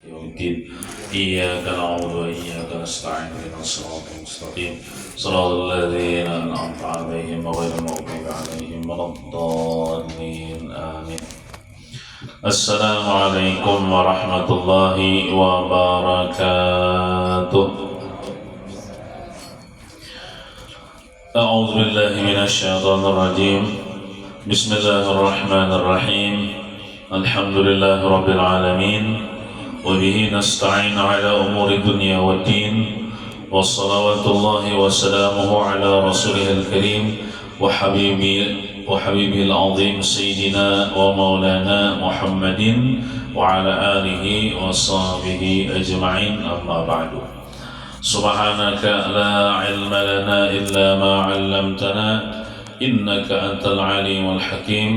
يوم الدين إياك نعبد وإياك نستعين اهدنا الصراط المستقيم صراط الذين أنعمت عليهم غير المغضوب عليهم ولا الضالين آمين. السلام عليكم ورحمة الله وبركاته. أعوذ بالله من الشيطان الرجيم. بسم الله الرحمن الرحيم. الحمد لله رب العالمين وبه نستعين على أمور الدنيا والدين والصلوات الله وسلامه على رسوله الكريم وحبيبه العظيم سيدنا ومولانا محمد وعلى آله وصحبه أجمعين أما بعد. سبحانك لا علم لنا إلا ما علمتنا إنك أنت العليم الحكيم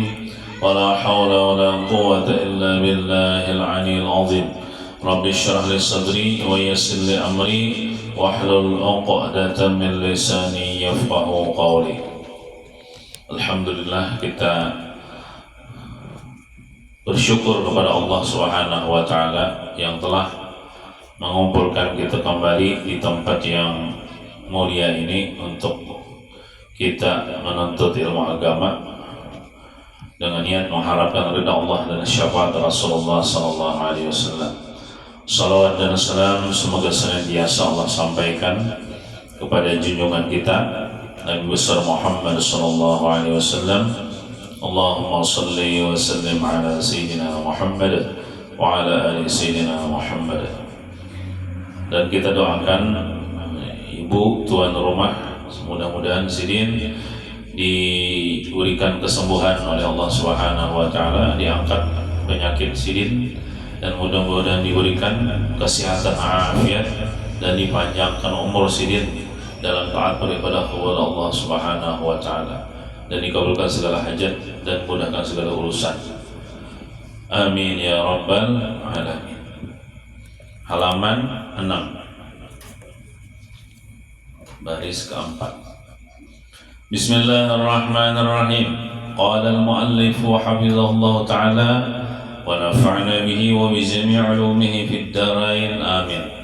ولا حول ولا قوة إلا بالله العلي العظيم. رب اشرح لي صدري ويسر لي أمري واحلل عقدة من لساني يفقهوا قولي. Alhamdulillah, kita bersyukur kepada Allah Subhanahu wa taala yang telah mengumpulkan kita kembali di tempat yang mulia ini untuk kita menuntut ilmu agama dengan niat mengharapkan ridha Allah dan syafaat Rasulullah sallallahu alaihi wasallam. Salawat dan salam semoga senantiasa Allah sampaikan kepada junjungan kita Nabi besar Muhammad sallallahu alaihi wasallam. Allahumma salli wa sallim ala sayyidina Muhammad wa ala ali sayyidina Muhammad. Dan kita doakan ibu tuan rumah, mudah-mudahan Sidin diberikan kesembuhan oleh Allah Subhanahu wa taala, diangkat penyakit Sidin dan mudah-mudahan diberikan kesehatan afiat dan dipanjangkan umur Sidin dalam taat beribadah kepada Allah Subhanahu wa taala dan dikabulkan segala hajat dan mudahkan segala urusan. Amin ya rabbal alamin. Halaman 6 baris keempat. Bismillahirrahmanirrahim. Qala al-muallif wa hafizahullah ta'ala wa nafa'na bihi wa bi jami' ulumihi fid dharain amin.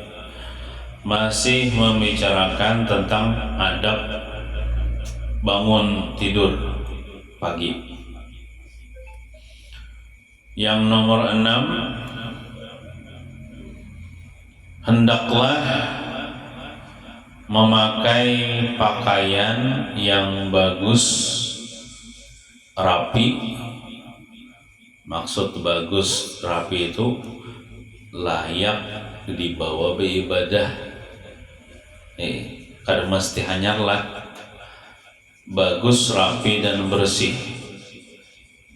Masih membicarakan tentang adab bangun tidur pagi. Yang nomor 6, hendaklah memakai pakaian yang bagus, rapi. Maksud bagus, rapi itu layak dibawa beribadah. Kada mesti hanyar lah, bagus, rapi dan bersih.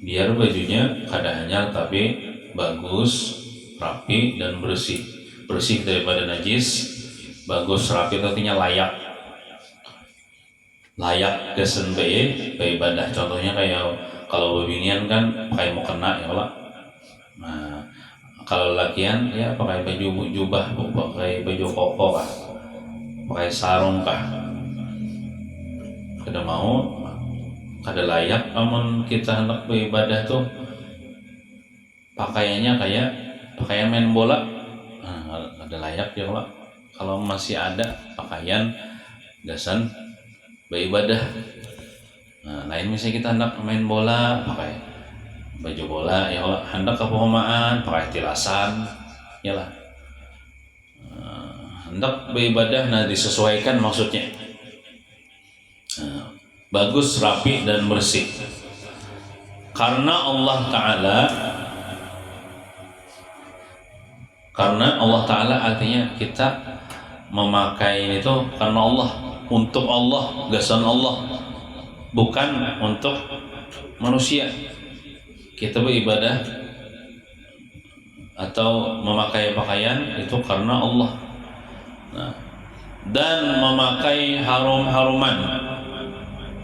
Biar bajunya kada hanyar tapi bagus, rapi dan bersih. Bersih daripada najis, bagus, rapi artinya layak. Layak kesen beribadah. Contohnya kayak kalau bebinian kan pakai mukena ya lah. Nah, kalau lakian ya pakai baju jubah, pakai baju koko kah, pakai sarung kah. Kada mau, kada layak. Namun kita hendak beribadah tuh pakaiannya kayak pakaian main bola. Nah, kada layak ya lah. Kalau masih ada pakaian gasan beribadah. Nah, lain misalnya kita hendak main bola pakai baju bola ya Allah, hendak ke perumahan pakai tilasan ya lah. Hendak beribadah, nah disesuaikan maksudnya. Bagus, rapi dan bersih. Karena Allah Ta'ala artinya kita memakai itu karena Allah, untuk Allah, gasan Allah, bukan untuk manusia. Kita beribadah atau memakai pakaian itu karena Allah. Nah, dan memakai harum-haruman,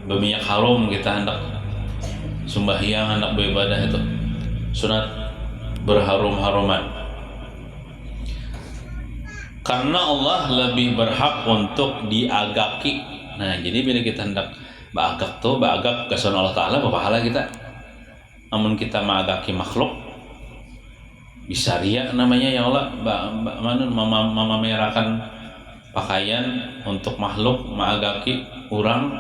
berminyak harum. Kita hendak sembahyang, hendak beribadah itu sunat berharum-haruman. Karena Allah lebih berhak untuk diagaki. Nah, jadi bila kita hendak bagak kesan Allah Ta'ala, pahala kita. Namun kita mengagaki makhluk, bisa ria namanya ya Allah, memamerkan pakaian untuk makhluk maagaki orang,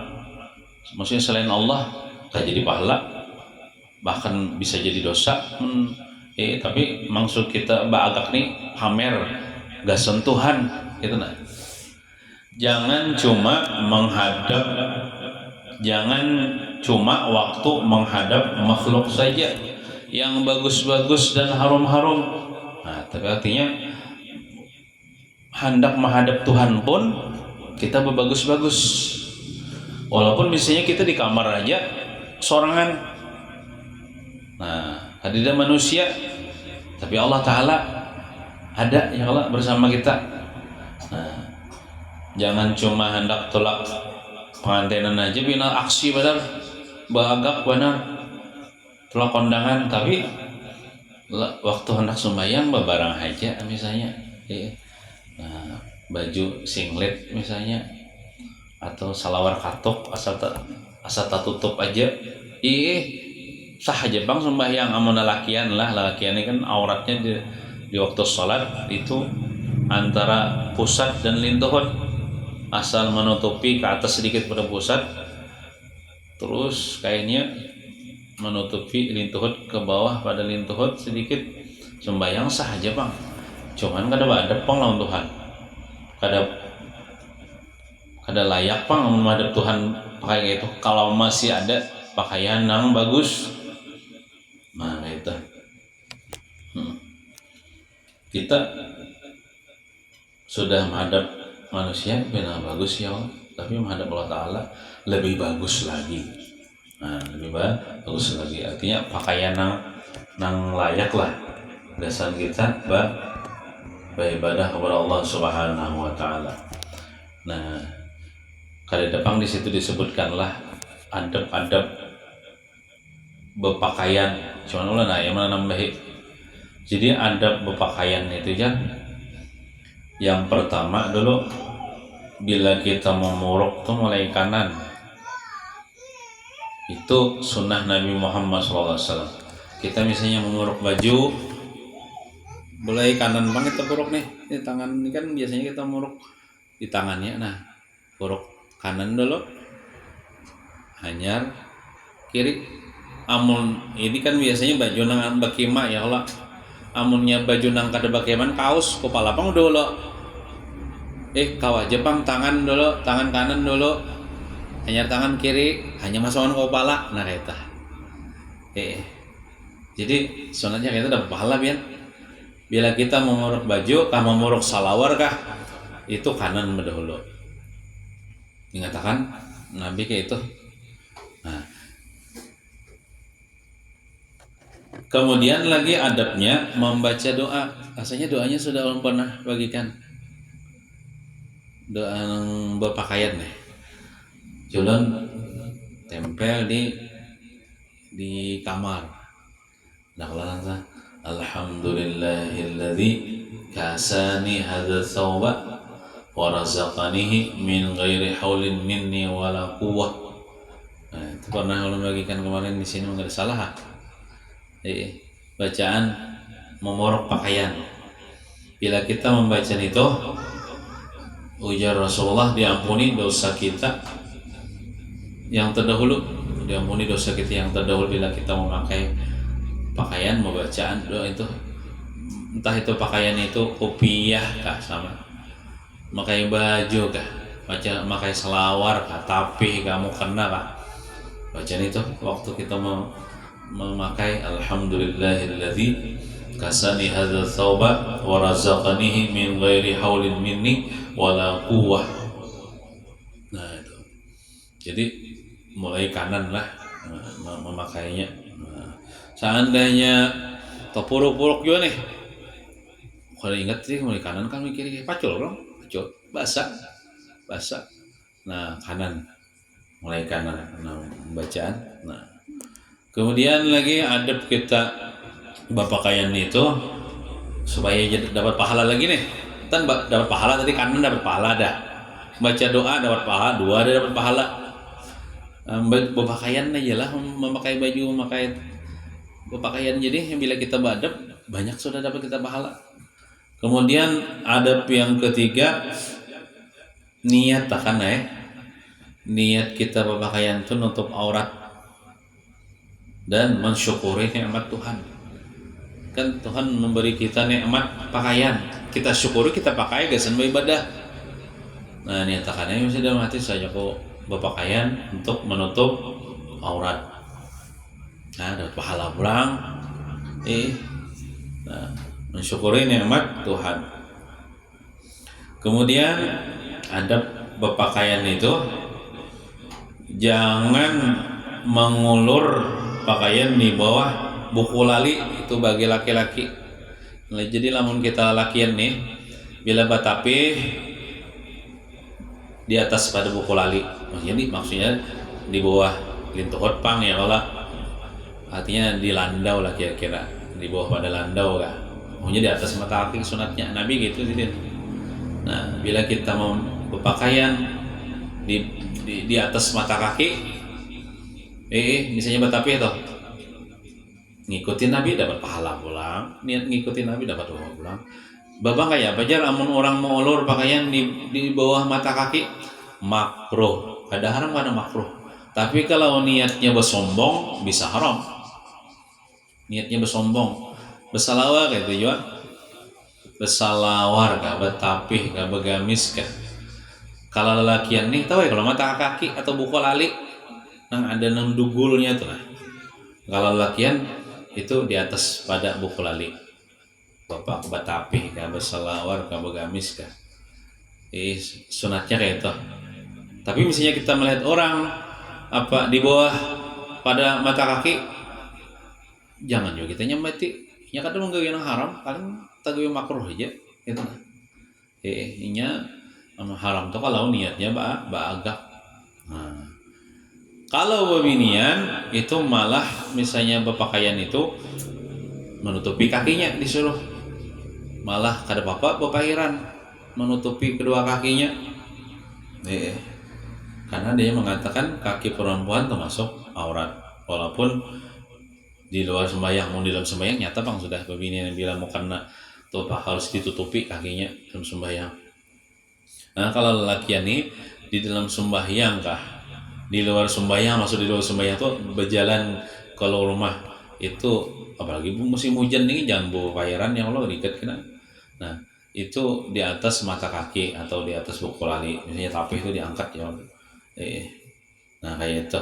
maksudnya selain Allah, tak jadi pahala, bahkan bisa jadi dosa. Tapi maksud kita baagak nih pamer, gak sentuhan gitu nah. Jangan cuma waktu menghadap makhluk saja yang bagus-bagus dan harum-harum. Nah, tapi artinya hendak menghadap Tuhan pun kita berbagus-bagus. Walaupun misalnya kita di kamar aja sorangan. Nah, hadirnya manusia, tapi Allah Ta'ala ada ya Allah bersama kita. Nah, jangan cuma hendak tolak pengantinan aja binal aksi benar, bagak benar, tolak kondangan, tapi waktu hendak sembahyang barang aja misalnya. Nah, baju singlet misalnya atau salawar katok asal tak tutup aja, sah aja bang sembahyang. Amun lalakian ini kan auratnya di waktu sholat itu antara pusat dan lintuhut, asal menutupi ke atas sedikit pada pusat, terus kainnya menutupi lintuhut ke bawah pada lintuhut sedikit, sembahyang sah aja bang. Cuman kada ada pang lawan Tuhan, kada layak pang menghadap Tuhan pakai itu kalau masih ada pakaian yang bagus. Nah itu kita sudah menghadap manusia benar bagus ya Allah, tapi menghadap Allah Ta'ala lebih bagus lagi. Nah, lebih bagus lagi artinya pakaian nang layak lah dasar kita beribadah kepada Allah Subhanahu wa Ta'ala. Nah, kada depan di situ disebutkanlah adab-adab berpakaian. Cuman ulah yang mana nambahi. Jadi adab berpakaian itu kan yang pertama dulu, bila kita memuruk tuh mulai kanan. Itu sunnah Nabi Muhammad SAW. Kita misalnya memuruk baju, mulai kanan banget kita puruk nih. Di tangan ini kan biasanya kita muruk di tangannya. Nah, puruk kanan dulu, hanyar kiri. Amun ini kan biasanya baju nang bakima ya Allah. Amunnya baju nang kada bakeman kaos kepala pang dulu. Kau aja pang tangan dulu, tangan kanan dulu, hanyar tangan kiri, hanya masukkan kepala. Nah kita. Jadi sunatnya kita dapat pahala biar. Bila kita memuruk baju, kah memuruk salawar kah, itu kanan dahulu. Dikatakan Nabi kayak itu. Nah, kemudian lagi adabnya membaca doa. Rasanya doanya sudah pernah bagikan. Doa yang berpakaian nih. Julun tempel di kamar. Nah kalau nanti Alhamdulillahilladzi kasani hadza thawba wa razaqanihi min ghairi haulin minni wala quwwah. Nah, itu pernah ulun bagikan kemarin di sini enggak ada salah. Bacaan memorok pakaian. Bila kita membaca itu, ujar Rasulullah, diampuni dosa kita yang terdahulu, diampuni dosa kita yang terdahulu bila kita memakai pakaian, membacaan doa itu. Entah itu pakaian itu kopiah kah, sama pakai baju kah, pakai selawar kah, tapi kamu kena kah, bacaan itu waktu kita memakai Alhamdulillahilladzi kasani hadza thawba wa razaqanihi min ghairi haulin minni wala quwwah. Nah itu. Jadi mulai kanan lah memakainya. Seandainya terpuruk-puruk juga nih, kalau ingat sih mulai kanan kan mikir pacul dong, pacul basah. Nah kanan, mulai kanan, nah bacaan. Nah kemudian lagi adab kita berpakaian itu supaya dapat pahala lagi nih. Kan dapat pahala tadi kanan dapat pahala dah. Baca doa dapat pahala, dua ada dapat pahala. Berpakaian aja lah, memakai baju, memakai berpakaian. Jadi bila kita beradab banyak sudah dapat kita pahala. Kemudian adab yang ketiga, niat takkan niat kita berpakaian itu nutup aurat dan mensyukuri nikmat Tuhan. Kan Tuhan memberi kita nikmat pakaian, kita syukuri, kita pakai gasan ibadah. Nah niat takkannya bisa dalam hati saya kok berpakaian untuk menutup aurat. Nah dapat pahala pulang. Nah, mensyukuri nikmat Tuhan. Kemudian adab berpakaian itu jangan mengulur pakaian di bawah buku lali, itu bagi laki-laki. Nah, jadi lamun kita lakian nih bila batapi di atas pada buku lali, jadi maksudnya di bawah lintuhot pang ya Allah, artinya di landau lah kira-kira, di bawah pada landau kah, maunya di atas mata kaki sunatnya Nabi gitu jadi. Nah bila kita mau berpakaian di atas mata kaki, misalnya batapi itu ngikutin Nabi dapat pahala pulang, niat ngikutin Nabi dapat pahala pulang. Babang kayak bajar amun orang mau ulur pakaian di bawah mata kaki makruh, ada haram ada makruh. Tapi kalau niatnya bersombong bisa haram. Niatnya bersombong, bersalawar kayak tujuan, bersalawar gak betapih gak begamis kah. Kalau lelakian nih tahu ya kalau mata kaki atau buku lali nang ada nang dugulnya tuh nah. Kalau lelakian itu di atas pada buku lali. Bapak batapih kah bersalawar kah begamis kah. Sunatnya kayak itu. Tapi misalnya kita melihat orang apa di bawah pada mata kaki, jangan juga kita nyamati. Ya kadang menggawai yang haram, paling tagawi makruh aja itu nah. Inya haram tuh kalau niatnya agak. Nah, kalau berminian itu malah misalnya berpakaian itu menutupi kakinya disuruh. Malah kada apa berpakaian menutupi kedua kakinya. Karena dia mengatakan kaki perempuan termasuk aurat. Walaupun di luar sembahyang, mau di dalam sembahyang nyata bang sudah begini yang bilang mau kena tuh harus ditutupi kakinya dalam sembahyang. Nah kalau lelakian nih di dalam sembahyang kah, di luar sembahyang, maksud di luar sembahyang tuh berjalan kalau rumah itu apalagi musim hujan nih jangan bawa bayaran yang Allah diikat kena. Nah itu di atas mata kaki atau di atas buku lali misalnya tapi itu diangkat ya. Nah kayak itu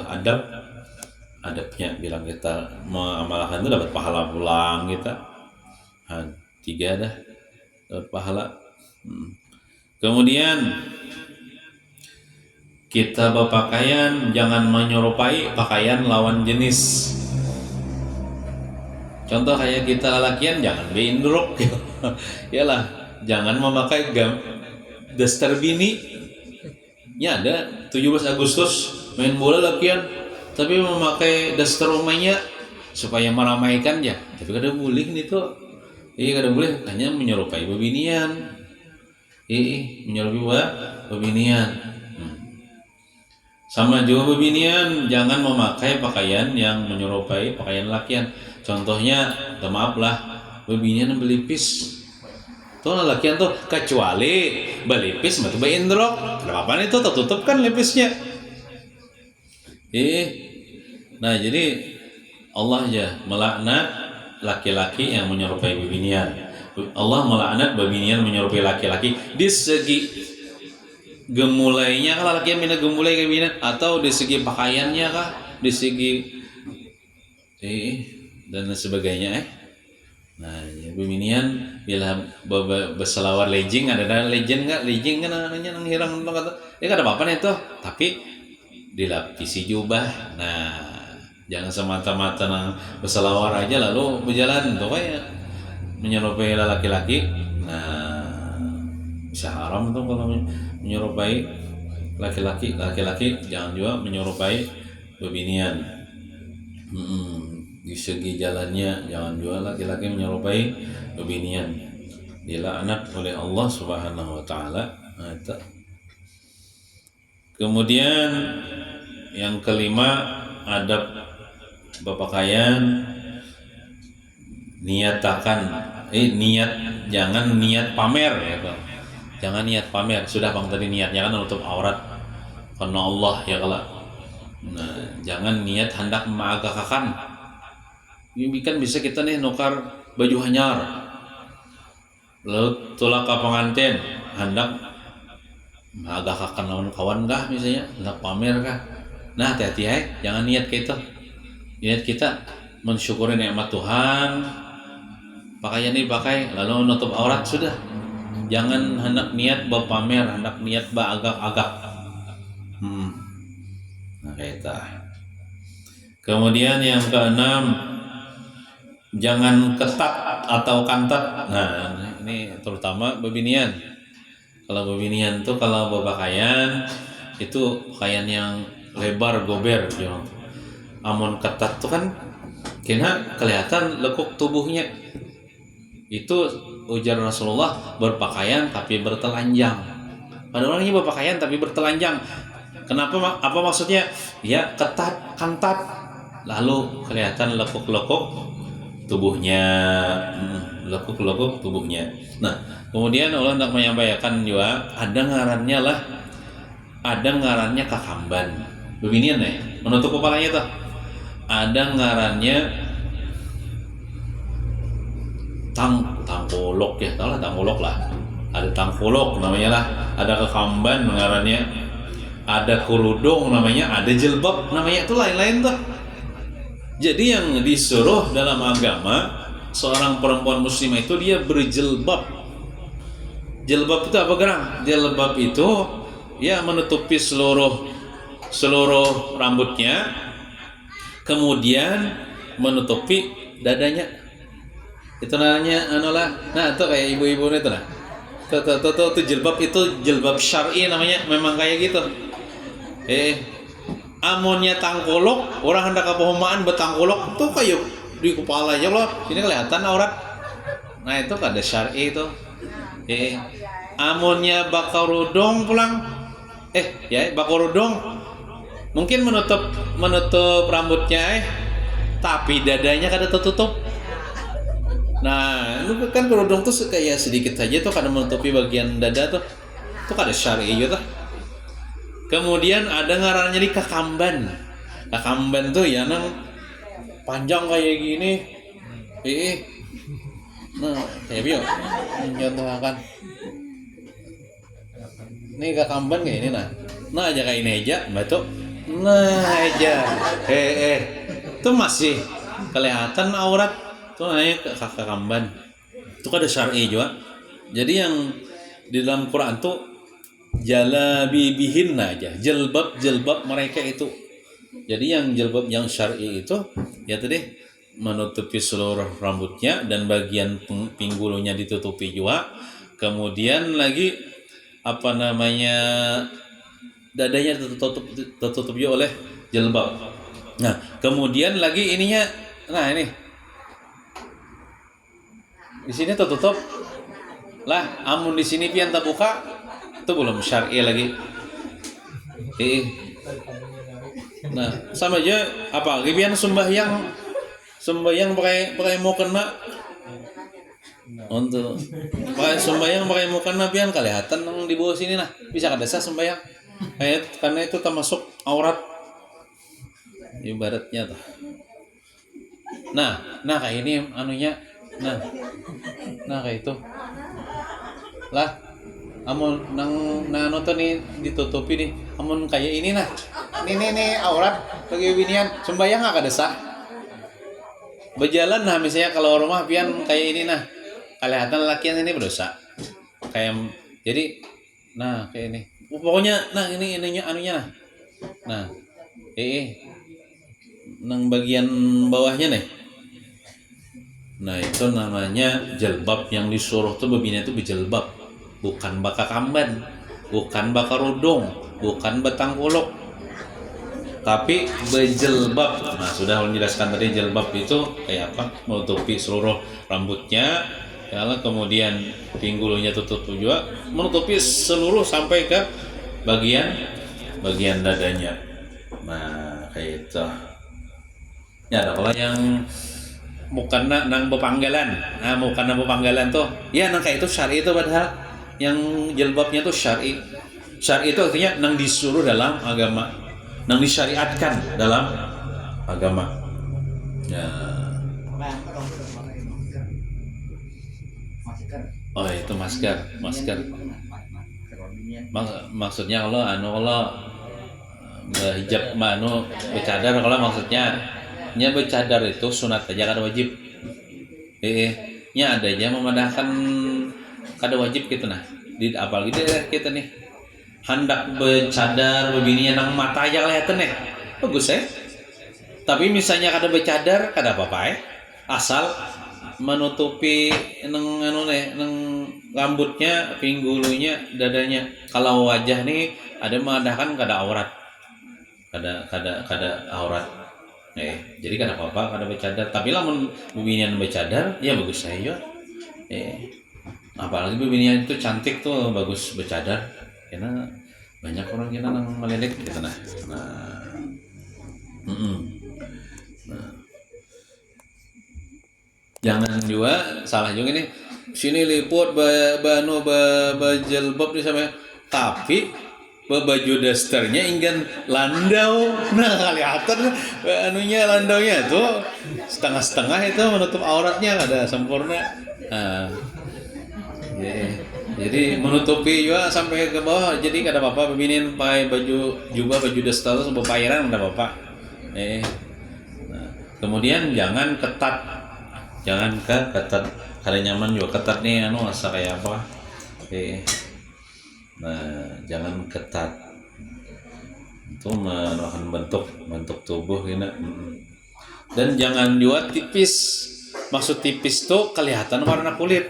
adabnya bilang kita mengamalkan itu dapat pahala pulang kita. Nah, 3 dah dapat pahala. Kemudian kita berpakaian jangan menyerupai pakaian lawan jenis. Contoh kayak kita lelakian jangan beindruk. Yalah, jangan memakai daster bini. Ya ada 17 Agustus main bola lakian tapi memakai daster rumahnya supaya meramaikan ya. Tapi kada boleh nih tuh. Kada boleh hanya menyerupai bebinian. Menyerupai bebinian. Sama juga bebinian jangan memakai pakaian yang menyerupai pakaian lakian. Contohnya, maaf lah, bebinian belipis. Tuh lakian tuh kecuali belipis matu beindrok. Kenapa itu tertutup kan lipisnya? Nah jadi Allah ya melaknat laki-laki yang menyerupai bebinian. Allah melaknat bebinian menyerupai laki-laki di segi gemulainya kalau laki yang mina gemulai kayak bebinian atau di segi pakaiannya kah, di segi dan sebagainya. Nah ya, bebinian bila berselawar legging ada legend nggak legging kan namanya nang hirang kata kada apa-apa nih tuh tapi dilapisi jubah. Nah jangan semata-mata nang berselawar aja lalu berjalan tuh kayak menyerupai laki-laki. Nah bisa haram tuh kalau menyerupai laki-laki jangan juga menyerupai bebinian. Di segi jalannya jangan juga laki-laki menyerupai bebinian, dilaknat oleh Allah Subhanahu wa taala. Kemudian yang kelima adab berpakaian niatakan niat, jangan niat pamer ya Bang. Jangan niat pamer. Sudah Bang tadi niatnya kan menutup aurat karena Allah ya kalau. Nah, jangan niat hendak mengagakakan. Ini kan bisa kita nih nukar baju hanyar. Lalu tulak ke pengantin hendak mengagakakan lawan kawan kah misalnya, hendak pamer kah. Nah, hati-hati ya, jangan niat kita. Niat kita mensyukuri nikmat Tuhan, pakaian ini pakai lalu menutup aurat sudah. Jangan hendak niat berpamer, hendak niat beragak-agak. Nah, kita. Kemudian yang keenam, jangan ketat atau kantat. Nah, ini terutama bebinian. Kalau bebinian tuh kalau berpakaian itu pakaian yang lebar gober gitu. Amun ketat tuh kan kena kelihatan lekuk tubuhnya. Itu ujar Rasulullah, berpakaian tapi bertelanjang. Pada orangnya berpakaian tapi bertelanjang. Kenapa? Apa maksudnya? Ya ketat, kantat, lalu kelihatan lekuk-lekuk tubuhnya, lekuk-lekuk tubuhnya. Nah, kemudian Allah hendak menyampaikan juga ada ngarannya kakamban. Beginian ya, menutup kepalanya tuh. Ada ngarannya tangkolok ya, tahu lah tangkolok lah. Ada tangkolok namanya lah, ada kekamban ngarannya, ada kerudung namanya, ada jilbab namanya, itu lain-lain tuh. Jadi yang disuruh dalam agama seorang perempuan muslimah itu dia berjilbab. Jilbab itu apa gerang? Jilbab itu ya menutupi seluruh rambutnya, kemudian menutupi dadanya. Itu namanya nah itu kayak ibu-ibu itu lah. Tuh jilbab itu jilbab syar'i namanya, memang kayak gitu. Amonnya tangkolok, orang hendak ke pehomaan betangkolok tuh kayak di kepala aja loh. Ini kelihatan aurat. Nah, itu ada syar'i itu. Amonnya bakar rudong pulang. Bakar rudong mungkin menutup rambutnya tapi dadanya kada tertutup. Nah, itu kan kerudung tuh kayak sedikit saja tuh kada menutupi bagian dada tuh. Itu kada syar'i gitu. Kemudian ada ngarannya di kakamban. Kakamban tuh ya nang panjang kayak gini. Nah, kayak bio. Contohkan. Ini kakamban kayak ini nah. Nah aja kayak ini aja, betul. Nah aja. Itu masih kelihatan aurat. Itu namanya kakamban. Itu kan ada syar'i juga. Jadi yang di dalam Quran tuh jalabibihin aja, jilbab mereka itu. Jadi yang jilbab yang syar'i itu ya tadi menutupi seluruh rambutnya dan bagian pinggulnya ditutupi juga. Kemudian lagi dadanya tertutup juga oleh jilbab. Nah, kemudian lagi ininya, nah ini di sini tertutup lah, amun di sini pian terbuka itu belum syar'i lagi. Nah, sama aja apa pian sembahyang pakai mukena untuk pakai sembahyang pakai mukena pian kelihatan nang di bawah sini nah, bisa kada sah sembahyang karena itu termasuk aurat ibaratnya tuh. Nah kayak ini anunya. Nah kayak itu lah, amun nang nonton nih ditutupi nih, amun kayak ini nah, ini aurat bagi binian sembahyang nggak kada sah. Berjalan nah misalnya kalau rumah pian kayak ini nah, kelihatan lakian ini berdosa. Kayak jadi, nah kayak ini, pokoknya nah ini ininya anunya nah, nang bagian bawahnya nih. Nah itu namanya jilbab. Yang disuruh tuh bebina itu berjilbab, bukan bakar kamban, bukan bakar rudung, bukan betangkolok, tapi berjilbab. Nah sudah menjelaskan tadi jilbab itu kayak apa, menutupi seluruh rambutnya, kalau kemudian pinggulnya tutup juga, menutupi seluruh sampai ke bagian dadanya. Nah kayak itu. Ya ada kalau yang mukana nang bepanggalan. Nah, mukana bepanggalan tuh. Ya nang kayak itu syar'i itu padahal yang jilbabnya tuh syar'i. Syar'i itu artinya nang disuruh dalam agama, nang disyariatkan dalam agama. Ya. Oh itu masker. Maksudnya Allah hijab bercadar kalau maksudnya nya bercadar itu sunat aja kada wajib. Nya ada aja memadahkan kada wajib gitu nah. Di apalagi kita nih hendak bercadar begini nang mata aja kelihatan nih. Bagus Tapi misalnya kada bercadar kada apa-apa asal menutupi nang rambutnya, pinggulunya, dadanya. Kalau wajah nih ada memadahkan kada aurat. Kada aurat. Jadi kada apa-apa kada bercadar. Tapi lamun bibinian bercadar ya bagus saya. Apalagi bibinian itu cantik tuh bagus bercadar. Karena banyak orang kita nang melilit gitu nah. Jangan juga salah juga nih sini liput bajilbab di sama tapi baju dasternya ingin landau kelihatan anunya landaunya tuh setengah-setengah itu menutup auratnya ada sempurna. Jadi menutupi juga sampai ke bawah jadi kada apa-apa bibinin pakai baju daster terus berpairan kada apa-apa. Kemudian jangan ketat kada nyaman juga ketat nih asa kayak apa. Jangan ketat itu menahan bentuk tubuh gitu. Dan jangan juga tipis. Maksud tipis tuh kelihatan warna kulit.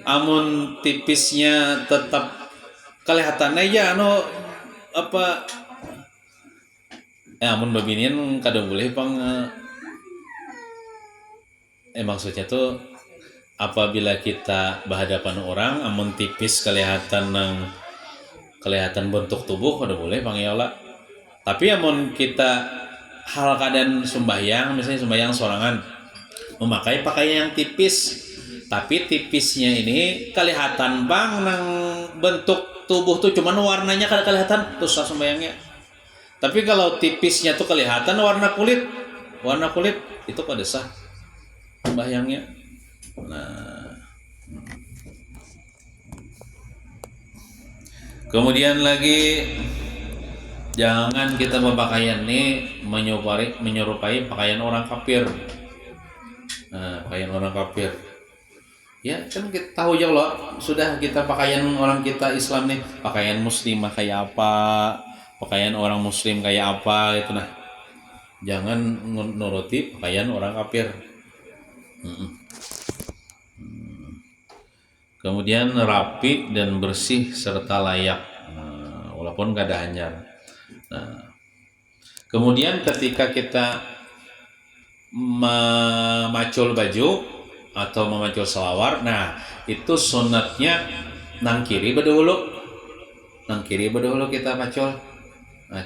Amun tipisnya tetap kelihatannya ya amun babinian kada boleh maksudnya tuh apabila kita berhadapan orang amun tipis kelihatan bentuk tubuh kada boleh pangyola. Tapi amun kita hal keadaan sembahyang misalnya sembahyang sorangan memakai pakaian yang tipis tapi tipisnya ini kelihatan nang bentuk tubuh tuh cuman warnanya kada kelihatan terus sembahyangnya. Tapi kalau tipisnya tuh kelihatan warna kulit itu kada sah sembahyangnya. Kemudian lagi jangan kita berpakaian nih menyerupai pakaian orang kafir. Pakaian orang kafir. Ya kan kita tahu ya Allah sudah kita pakaian orang kita Islam nih pakaian muslimah kayak apa, pakaian orang muslim kayak apa gitu nah. Jangan nuruti pakaian orang kafir. Kemudian rapi dan bersih serta layak, walaupun gak ada hanyar. Kemudian ketika kita memacul baju atau memacul selawar, itu sunatnya nang kiri berdahulu kita macul,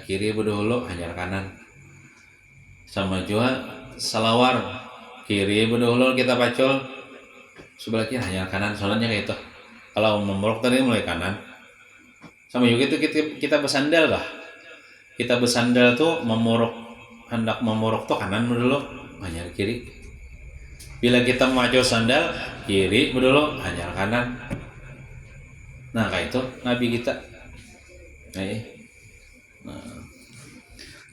kiri berdahulu hanyar kanan. Sama juga selawar kiri berdahulu kita pacul sebelah kiri hanya kanan soalnya kayak itu. Kalau memorok tadi mulai kanan. Sama juga itu kita bersandal lah. Kita bersandal tuh hendak memorok tuh kanan dulu hanya kiri. Bila kita maju sandal kiri dulu hanya kanan. Nah kayak itu Nabi kita.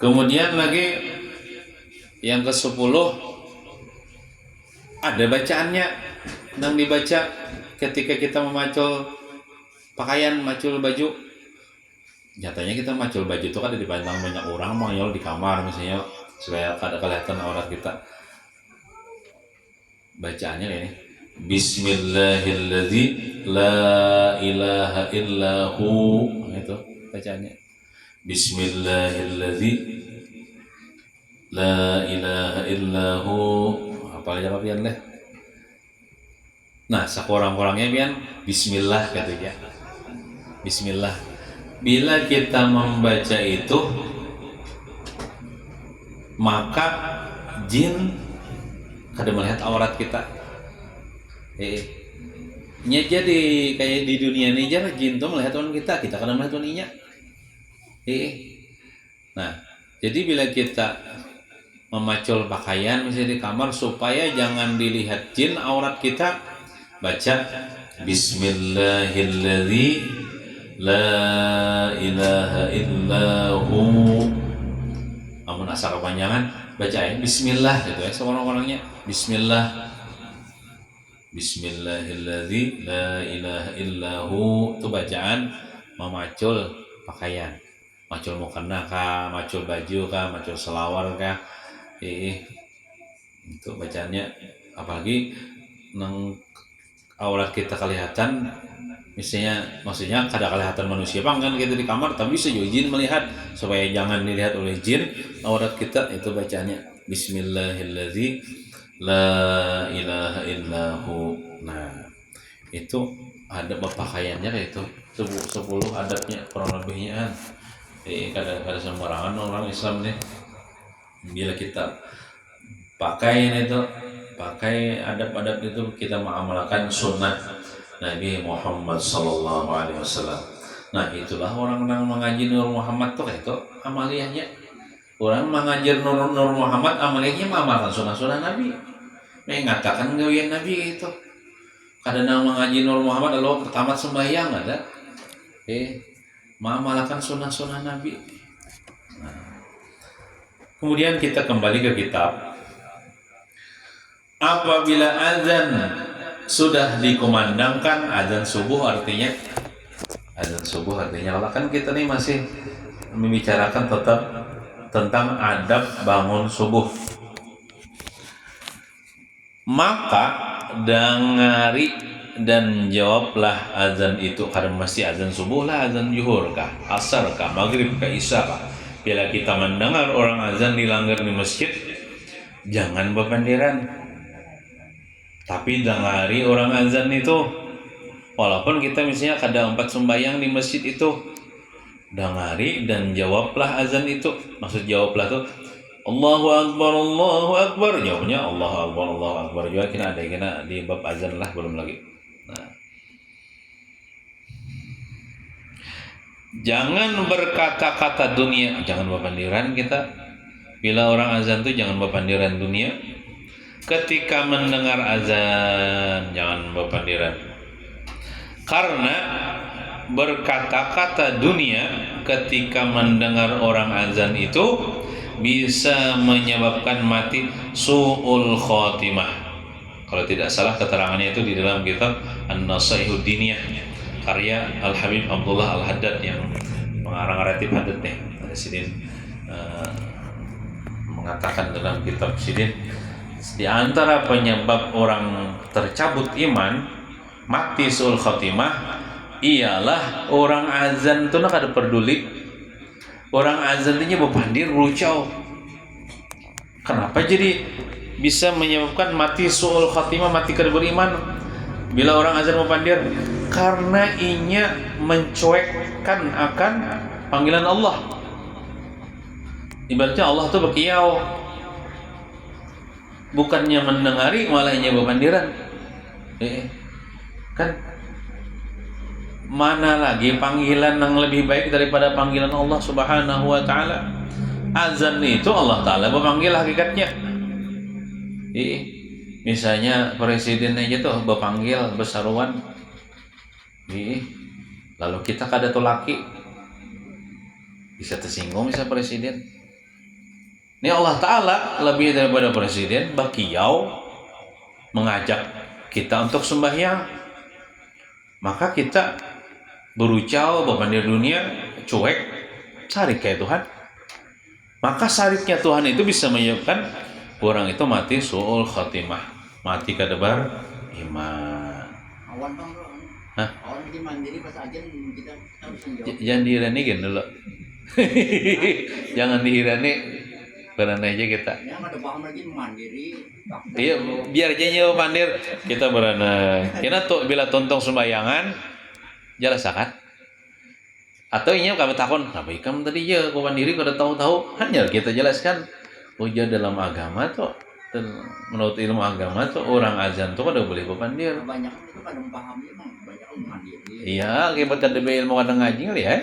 Kemudian lagi yang ke-10 ada bacaannya yang dibaca ketika kita memacul pakaian, macul baju. Nyatanya kita macul baju itu kan dipandang banyak orang mangil di kamar misalnya supaya kada kelihatan aurat kita. Bacaannya kayak ini. Bismillahilladzi la ilaha illahu. Itu bacaannya. Bismillahilladzi la ilaha illahu. Apa aja pian deh. Nah, sakurang-kurangnya pian bismillah katanya. Bismillah. Bila kita membaca itu maka jin kada melihat aurat kita. Nya jadi kayak di dunia ini aja jin tuh melihat orang kita kada melihat orang inya. Nah, jadi bila kita memacul pakaian misalnya di kamar supaya jangan dilihat jin aurat kita, baca Bismillahilladzi la ilaha illahu. Amun asa kepanjangan baca ya Bismillah gitu ya seorang-orangnya Bismillah. Bismillahilladzi la ilaha illahu itu bacaan memacul pakaian, macul mukena kah, macul baju kah, macul selawar kah, itu bacaannya. Apalagi nang aurat kita kelihatan, maksudnya kada kelihatan manusia bang kan kita di kamar, tapi bisa juga jin melihat, supaya jangan dilihat oleh jin aurat kita, itu bacaannya Bismillahilladzi la ilaha illahu. Nah itu adab berpakaiannya kayak itu 10 adabnya kurang lebihnya. Kada sembarangan orang Islam nih bila kita pakai adab-adab itu, kita mengamalkan sunnah Nabi Muhammad Sallallahu Alaihi Wasallam. Nah itulah orang-orang mengaji Nur Muhammad tuh kayak itu amaliyahnya. Orang mengajar Nur Muhammad amaliyahnya mengamalkan sunnah-sunnah Nabi, mengatakan gawian Nabi itu. Kadang mengaji Nur Muhammad lalu tamat sembahyang ada, mengamalkan sunnah-sunnah Nabi. Nah, kemudian kita kembali ke kitab. Apabila azan sudah dikumandangkan, azan subuh artinya Allah kan kita nih masih membicarakan tetap tentang adab bangun subuh. Maka dengari dan jawablah azan itu, karena mesti azan subuh lah, azan zuhur kah, asar kah, maghrib kah, isya kah. Bila kita mendengar orang azan di langgar di masjid, jangan berpandiran, tapi dengari orang azan itu. Walaupun kita misalnya kada 4 sembahyang di masjid itu, dengari dan jawablah azan itu. Maksud jawablah tuh Allahu Akbar, jawabnya Allahu Akbar juga kena di bab azan lah, belum lagi. Nah, jangan berkata-kata dunia, jangan berpandiran kita. Bila orang azan tuh jangan berpandiran dunia. Ketika mendengar azan jangan berpandiran, karena berkata-kata dunia ketika mendengar orang azan itu bisa menyebabkan mati su'ul khotimah. Kalau tidak salah keterangannya itu di dalam kitab An-Nasaihud Diniyah karya Al-Habib Abdullah Al-Haddad yang mengarang Ratib Haddad nih. Ada sidin mengatakan dalam kitab sidin, di antara penyebab orang tercabut iman, mati su'ul khotimah, ialah orang azan itu nak ada peduli. Orang azan itu berpandir berucau. Kenapa jadi bisa menyebabkan mati su'ul khatimah, mati kada beriman? Bila orang azan berpandir, karena inya mencuekkan akan panggilan Allah. Ibaratnya Allah itu berkiau, bukannya mendengari malah inya berpandiran. Kan mana lagi panggilan yang lebih baik daripada panggilan Allah Subhanahu wa taala? Azan itu Allah taala memanggil hakikatnya. Misalnya presiden aja tuh berpanggil besaruan. Lalu kita kada tuh laki bisa tersinggung bisa presiden. Ini Allah taala lebih daripada presiden bakiau mengajak kita untuk sembahyang. Maka kita berucau berpandir dunia, cuek, sarik kayak Tuhan. Maka sariknya Tuhan itu bisa menyebabkan orang itu mati su'ul khatimah, mati kadebar iman. Awan bang bro. Hah? Awan bikin mandiri pas aja kita harus menjawab. Jangan dihiranikan dulu. Jangan dihirani, berani aja kita. Ya nggak ada paham lagi mandiri. Iya, biar aja nyewa pandir kita berani. Kita tuh bila tontong sembayangan, jelas kan? Atau inya kami takon, kenapa kamu tadi ya kau mandiri kada tahu-tahu? Hanya kita jelaskan, ujar dalam agama tuh Dan menurut ilmu agama tuh orang azan tuh kada boleh bepandir. Banyak itu kan pahamnya emang banyak mandiri. Iya, akibat kada be ilmu kada ngaji kali ya.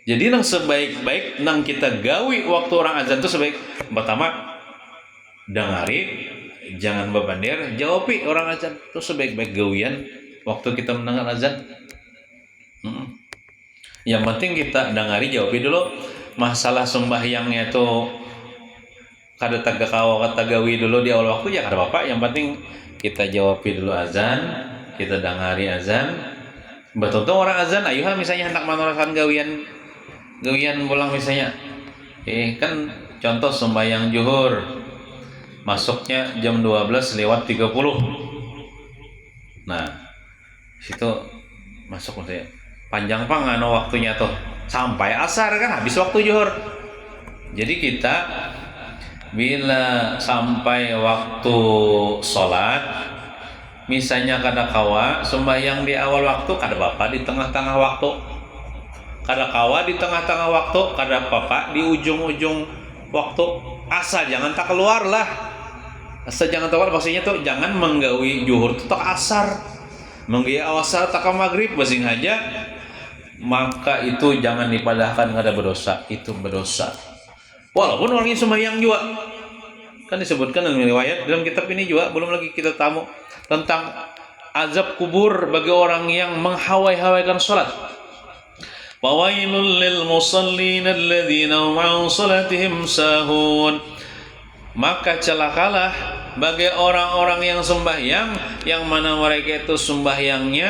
Jadi nang sebaik-baik nang kita gawi waktu orang azan tuh sebaik pertama dengari, jangan bepandir, jawabi orang azan tuh sebaik-baik gawian waktu kita mendengar azan. Yang penting kita dengari jawabi dulu. Masalah sembahyangnya tuh kada tagawi dulu di awal waktu ya kada apa-apa, yang penting kita jawabi dulu azan, kita dengari azan. Betul tuh orang azan ayuh misalnya hendak meneruskan gawian pulang misalnya. Kan contoh sembahyang zuhur masuknya jam 12:30. Nah, situ masuk misalnya panjang waktunya tuh sampai asar kan habis waktu zuhur. Jadi kita bila sampai waktu sholat, misalnya kada kawa sembahyang di awal waktu, kada apa di tengah-tengah waktu, kada kawa di tengah-tengah waktu, kada apa di ujung-ujung waktu, asal jangan tak keluar lah. Asal jangan keluar maksudnya tuh jangan menggawi zuhur tuh tak asar, menggawi asar tak maghrib basing aja, maka itu jangan dipadahkan kada berdosa, itu berdosa. Walaupun orangnya sembahyang juga, kan disebutkan dalam riwayat dalam kitab ini juga, belum lagi kita tamu tentang azab kubur bagi orang yang menghawai-hawaikan sholat. Fawailul lil musallin alladzina hum an salatihim sahun. Maka celakalah bagi orang-orang yang sembahyang yang mana mereka itu sembahyangnya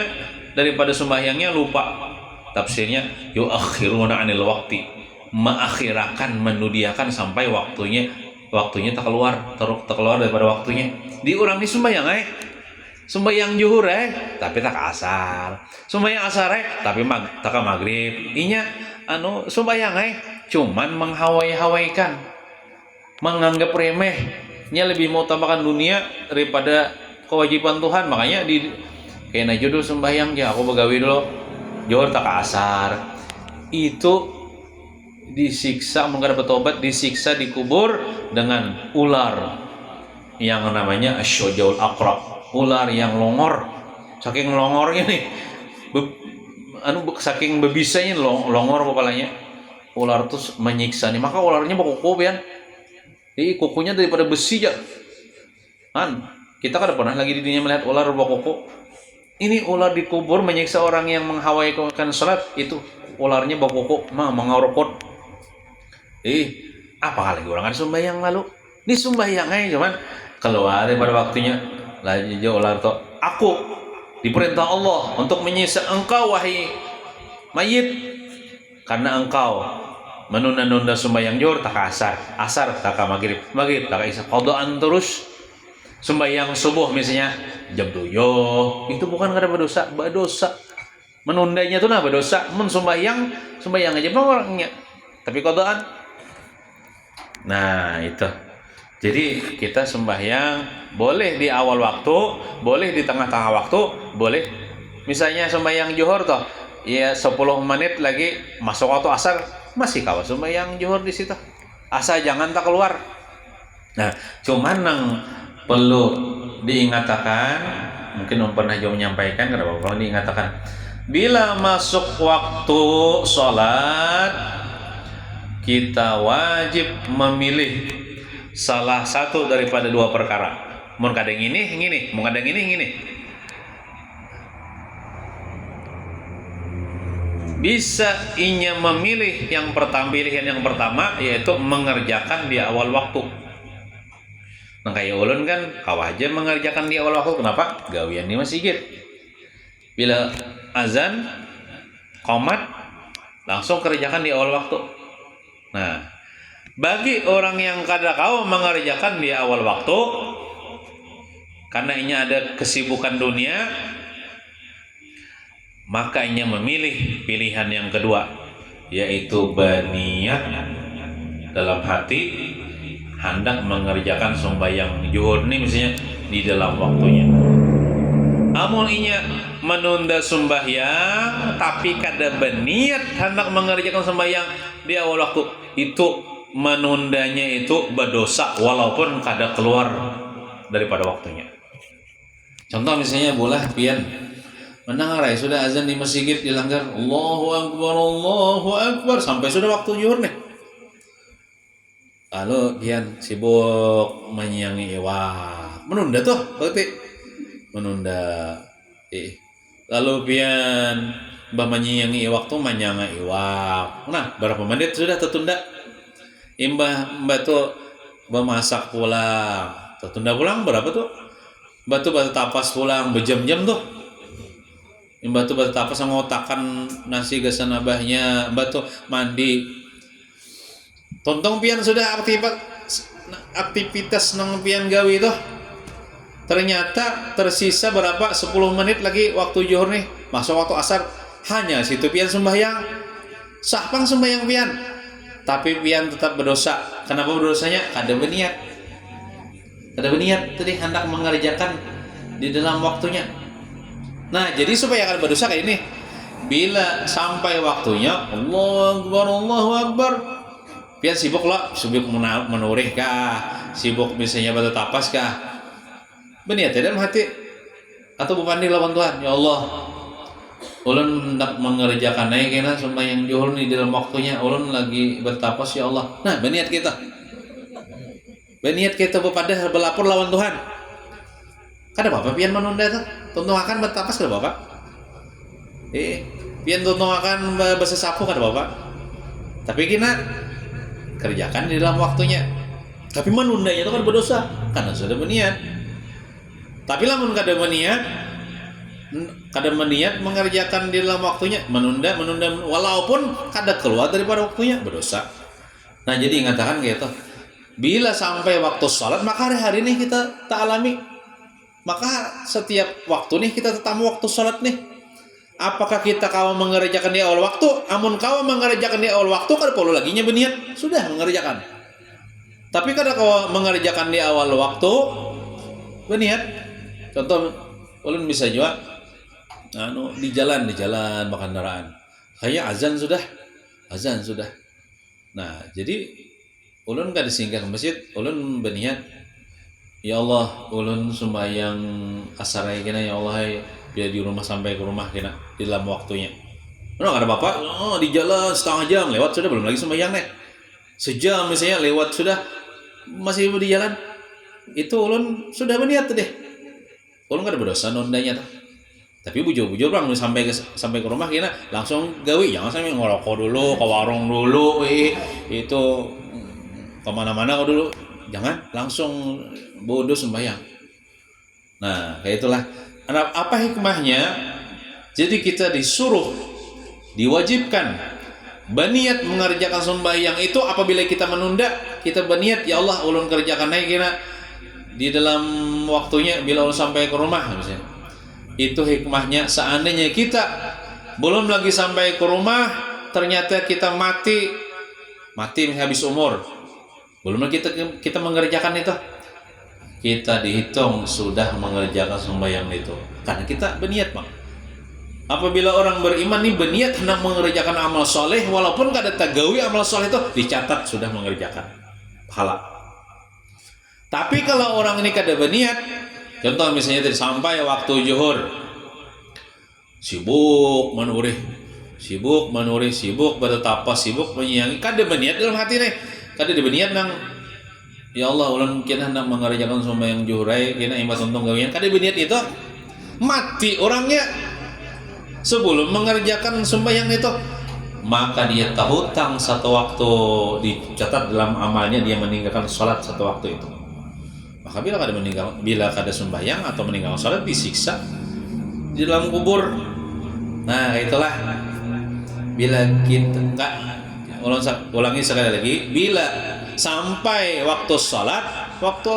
daripada sembahyangnya lupa. Tafsirnya yuakhiruna anil waqti, mengakhirakan, menudiakan sampai waktunya tak keluar daripada waktunya. Di orang ini sembahyang zuhur tapi tak asar, sembahyang asar tapi tak maghrib. Inya sembahyang cuman menghawai-hawaikan, menganggap remeh, nya lebih mau tambahkan dunia daripada kewajiban Tuhan. Makanya di kena judul sembahyang ya aku begawi dulu zuhur tak asar, itu disiksa, mengkada bertobat, disiksa di kubur dengan ular yang namanya asyojaul akrab, ular yang longor. Saking longornya nih, saking bebisanya longor kepalanya, ular tuh menyiksa nih. Maka ularnya berkuku kan, jadi kukunya daripada besi aja. Kita kan pernah lagi di dunia melihat ular berkuku. Ini ular di kubur menyiksa orang yang menghawaikan salat, itu ularnya berkuku, mengaurukut. Apa lagi orang ada sembahyang lalu? Ini sembahyang cuman keluar daripada waktunya. Lagi ular tuh, aku diperintah Allah untuk menyiksa engkau wahai mayit, karena engkau menunda-nunda sembahyang zuhur tak asar tak maghrib tak isya, qadaan terus. Sembahyang subuh misalnya jam 7, itu bukan kada berdosa, menundanya tuh nah berdosa. Sembahyang aja orangnya, tapi qadaan. Nah itu. Jadi kita sembahyang boleh di awal waktu, boleh di tengah-tengah waktu, boleh misalnya sembahyang zuhur toh, ya 10 menit lagi masuk waktu asar, masih kawan sembahyang zuhur di situ. Asal jangan tak keluar. Nah, cuman yang perlu diingatkan, mungkin pernah juga menyampaikan, kada apa-apa diingatkan. Bila masuk waktu sholat, kita wajib memilih salah satu daripada dua perkara. Mun kadang ini, mun kadang ini. Bisa inya memilih pilihan yang pertama, yaitu mengerjakan di awal waktu. Nah kayak ulun kan kau aja mengerjakan di awal waktu. Kenapa? Gawian di masjid. Bila azan, qomat, langsung kerjakan di awal waktu. Nah, bagi orang yang kada kau mengerjakan di awal waktu, karena ini ada kesibukan dunia, maka ia memilih pilihan yang kedua, yaitu berniat dalam hati hendak mengerjakan sembahyang zuhur ini misalnya di dalam waktunya. Amun inya menunda sembahyang tapi kada berniat hendak mengerjakan sembahyang di awal waktu, itu menundanya itu berdosa walaupun kada keluar daripada waktunya. Contoh misalnya bolah pian mendengarai sudah azan di masjid dilanggar Allahu Akbar sampai sudah waktu zuhur nih. Lalu pian sibuk menyiangi iwak, menunda tuh berarti menunda. Lalu pian mbah menyiangi iwak tuh menyanga iwak. Nah, berapa menit sudah tertunda? Mbah tuh masak pulang, tertunda pulang berapa tuh? Mbah tuh batu tapas pulang berjam-jam tuh. Mbah tuh batu tapas ngotakan nasi gesan abahnya, mbah tuh mandi. Tontong pian sudah aktivitas nang pian gawe tuh. Ternyata tersisa berapa? 10 menit lagi waktu zuhur nih, masuk waktu asar. Hanya situ pian sembahyang. Sah pang sembahyang pian. Tapi pian tetap berdosa. Kenapa berdosanya? Kada berniat. Kada berniat tadi hendak mengerjakan di dalam waktunya. Nah, jadi supaya kada berdosa kayak ini. Bila sampai waktunya Allahu Akbar. Pian sibuk lah, sibuk menurih kah? Sibuk misalnya batu tapas kah? Berniat dalam hati atau bupandi lawan Tuhan, ya Allah, ulun hendak mengerjakan naik kena sembahyang zuhur nih dalam waktunya, ulun lagi bertapas ya Allah. Nah, berniat kita bepada berlapor lawan Tuhan. Kada apa-apa pian menunda tuh, tuntung akan bertapas kada apa-apa. Pian tuntung akan bersesapu kada apa-apa. Tapi kita kerjakan di dalam waktunya. Tapi menundanya itu kan berdosa karena sudah berniat. Tapi lamun kada meniat mengerjakan di dalam waktunya, menunda walaupun kada keluar daripada waktunya, berdosa. Nah, jadi ingatakan gitu. Bila sampai waktu sholat, maka hari-hari ini kita tak alami. Maka setiap waktu nih kita tetamu waktu sholat nih. Apakah kita kawa mengerjakan di awal waktu? Amun kawa mengerjakan di awal waktu, kada perlu laginya berniat, sudah mengerjakan. Tapi kada kawa mengerjakan di awal waktu, berniat. Contoh, ulun bisa juga di jalan kendaraan. Kayak azan sudah. Nah, jadi ulun kada singgah ke masjid, ulun berniat, ya Allah, ulun sembahyang asar kena ya Allah, biar di rumah sampai ke rumah kena di dalam waktunya. Nah, ada bapak, di jalan setengah jam lewat sudah belum lagi sembahyang nih. Sejam misalnya lewat sudah masih di jalan. Itu ulun sudah berniat deh. Ulun kada berdosa nondanya tuh. Tapi bujur-bujur bang sampai ke rumah kena langsung gawe, jangan sampai ngerokok dulu, ke warung dulu, itu kemana-mana kau dulu, jangan langsung bodoh sembahyang. Nah, kayak itulah. Apa hikmahnya? Jadi kita disuruh, diwajibkan berniat mengerjakan sembahyang itu apabila kita menunda, kita berniat ya Allah ulun kerjakan naik kena di dalam waktunya bila ulun sampai ke rumah misalnya. Itu hikmahnya. Seandainya kita belum lagi sampai ke rumah, ternyata kita mati habis umur, belum lagi kita mengerjakan itu, kita dihitung sudah mengerjakan sembahyang itu karena kita berniat bang. Apabila orang beriman nih berniat hendak mengerjakan amal soleh, walaupun kada tagawi amal soleh itu dicatat sudah mengerjakan pahala. Tapi kalau orang ini kada berniat, contoh misalnya tadi sampai waktu zuhur, sibuk menurih, sibuk bertapas, sibuk menyiangi, kada berniat dalam hati nih, kada berniat nang ya Allah ulun kena hendak mengerjakan sembahyang zuhur kena imba tuntung gawian, kada berniat itu, mati orangnya sebelum mengerjakan sembahyang itu, maka dia terhutang satu waktu, dicatat dalam amalnya dia meninggalkan sholat satu waktu itu. Maka bila kada sembahyang atau meninggalkan sholat disiksa di dalam kubur. Nah, itulah bila kita ulangi sekali lagi, bila sampai waktu sholat, waktu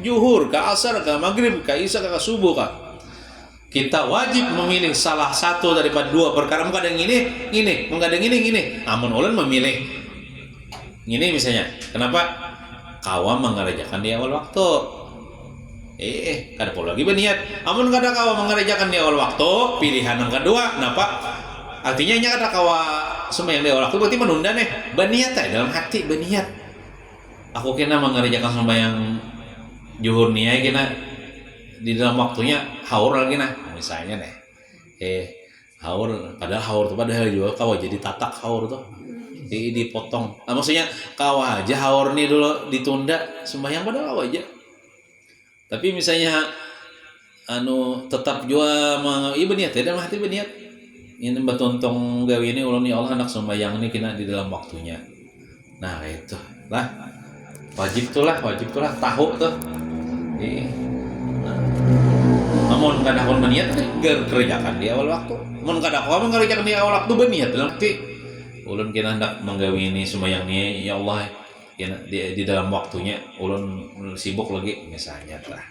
zuhur, ke asar, ke maghrib, ke isya, ke subuh, kita wajib memilih salah satu daripada dua perkara. Mengkadang ini, mengkadang ini. Namun ulun memilih ini misalnya. Kenapa? Kawa mengerjakan di awal waktu. Kada perlu lagi berniat. Namun kada kawa mengerjakan di awal waktu, pilihan yang kedua. Kenapa? Artinya kada kawa sembahyang di awal waktu berarti menunda nih. Berniat dalam hati berniat. aku kena mengerjakan sembahyang zuhur nih ya kena di dalam waktunya haur lagi nah misalnya nih haur padahal haur tuh padahal juga kau jadi tatak haur tuh dipotong maksudnya kau aja haur nih dulu ditunda sembahyang padahal kau aja tapi misalnya tetap jua ieu niat tidak mah hati niat ini batuntong gawe ini ulun ya Allah anak sembahyang ini kena di dalam waktunya nah itu lah wajib tuh lah tahu tuh namun kadang berniat kerjakan di awal waktu namun kadang mengerjakan di awal waktu berniat dalam arti ulun kena hendak menggawe ini sembahyang ini ya Allah di dalam waktunya ulun sibuk lagi misalnya lah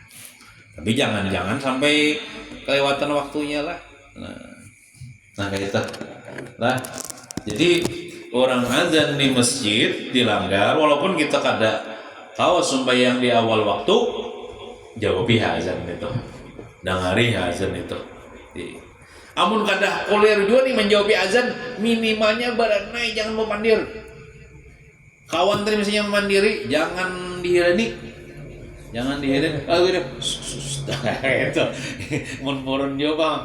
tapi jangan sampai kelewatan waktunya lah nah kayak itu lah jadi orang azan di masjid dilanggar walaupun kita kalau sembahyang di awal waktu jawabi azan itu dengari azan itu amun kadah kuliah juga nih menjawab azan minimalnya baranai jangan mau mandir kawan tadi misalnya mandiri jangan dihirani oh gitu itu mun juga bang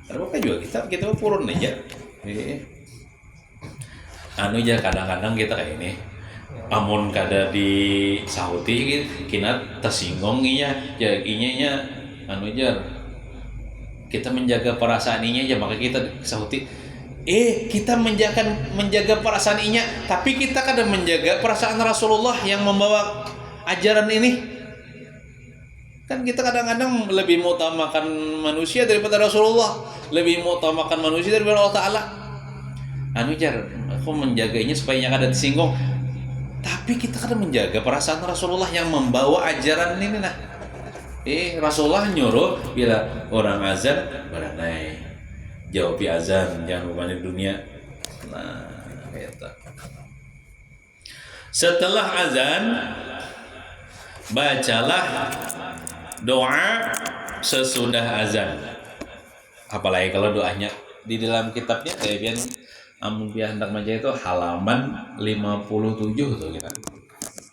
terbuka juga kita purun aja kadang-kadang kita kayak ini amun kada di sahuti kina tersinggung nya kita menjaga perasaan inya aja maka kita sahuti kita menjaga perasaan inya tapi kita kadang menjaga perasaan Rasulullah yang membawa ajaran ini kan kita kadang-kadang lebih mengutamakan manusia daripada Rasulullah lebih mengutamakan manusia daripada Allah Ta'ala aku menjaganya supaya kada tersinggung tapi kita kadang menjaga perasaan Rasulullah yang membawa ajaran ini nah Rasulullah nyuruh bila orang azan baranai jawabi azan jangan lupa di dunia nah gitu. Setelah azan bacalah doa sesudah azan apalagi kalau doanya di dalam kitabnya kayak amun biar hendak maca itu halaman 57 tuh kita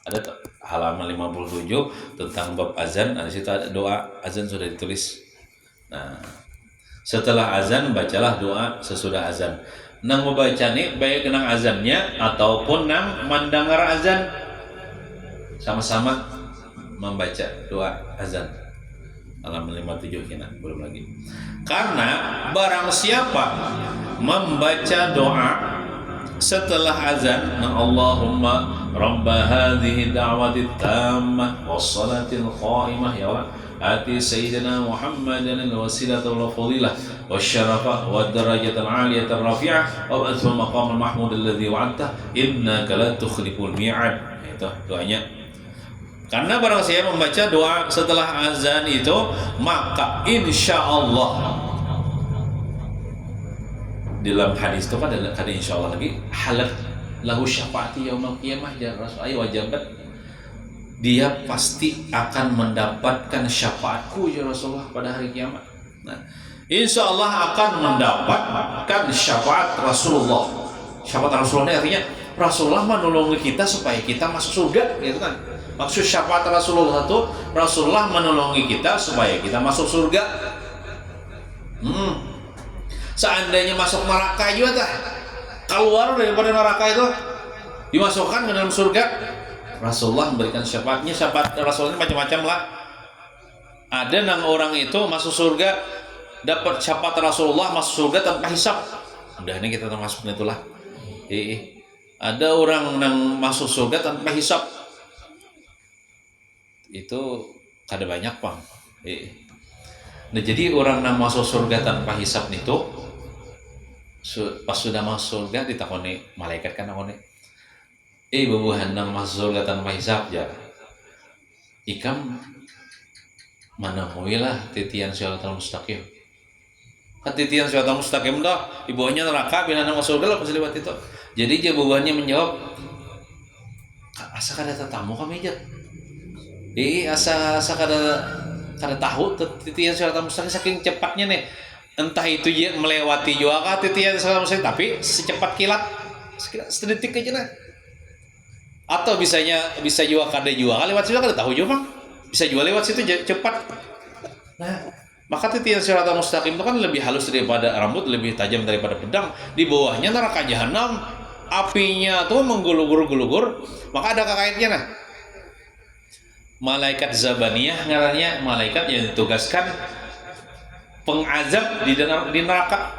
ada tuh halaman 57 tentang bab azan di situ ada doa azan sudah ditulis nah setelah azan bacalah doa sesudah azan nang membaca nih baik nang azannya ataupun nang mendengar azan sama-sama membaca doa azan halaman 57 kena belum lagi karena barang siapa membaca doa setelah azan Allahumma rabba hadhihi da'wati tammah wassalatil qa'imah ya Allah ati sayyidina Muhammadan al-wasilata wal fadilah wasyarafah wad darajatal aliyata rafi'ah wa ba'athul maqam al-mahmud alladhi wa'adta innaka la tukhliful mi'ad itu doanya karena barang siapa membaca doa setelah azan itu maka insya Allah dalam hadis itu kan ada insya Allah lagi halal lahu syafaati yaumil qiyamah ya Rasul wajabat dia pasti akan mendapatkan syafaatku ya Rasulullah pada hari kiamat. Nah, insya Allah akan mendapatkan syafaat Rasulullah. Syafaat Rasulullah artinya Rasulullah menolongi kita supaya kita masuk surga, gitu kan? Maksud syafaat Rasulullah itu Rasulullah menolongi kita supaya kita masuk surga. Seandainya masuk neraka juga dah, keluar daripada neraka itu dimasukkan ke dalam surga, Rasulullah memberikan syafaatnya. Syafaat Rasulullah macam-macam lah. Ada nang orang itu masuk surga dapat syafaat Rasulullah masuk surga tanpa hisab. Udah ini kita termasuk itulah. Ada orang nang masuk surga tanpa hisab. Itu kada banyak pang. Nah jadi orang nang masuk surga tanpa hisab itu pas sudah masuk surga ditakoni malaikat kan nakoni babuhan nang masuk surga tanpa hisab ya ikam mana muilah titian syaratul mustaqim kan titian syaratul mustaqim dah ibunya neraka bila nang masuk surga lepas lewat itu jadi jawabannya menjawab asa kada tetamu kami aja asa kada tahu titian syaratul mustaqim saking cepatnya nih entah itu dia melewati juga kah titian syaratul mustaqim tapi secepat kilat sedetik aja lah Atau bisa juga kada jual lewat situ kada tahu juga bang, bisa jual lewat situ cepat. Nah, maka titian siratal mustaqim itu kan lebih halus daripada rambut, lebih tajam daripada pedang. Di bawahnya neraka jahanam, apinya tuh menggulugur-gulugur. Maka ada kakaitnya nah. Malaikat Zabaniyah ngarannya malaikat yang ditugaskan pengazab di neraka.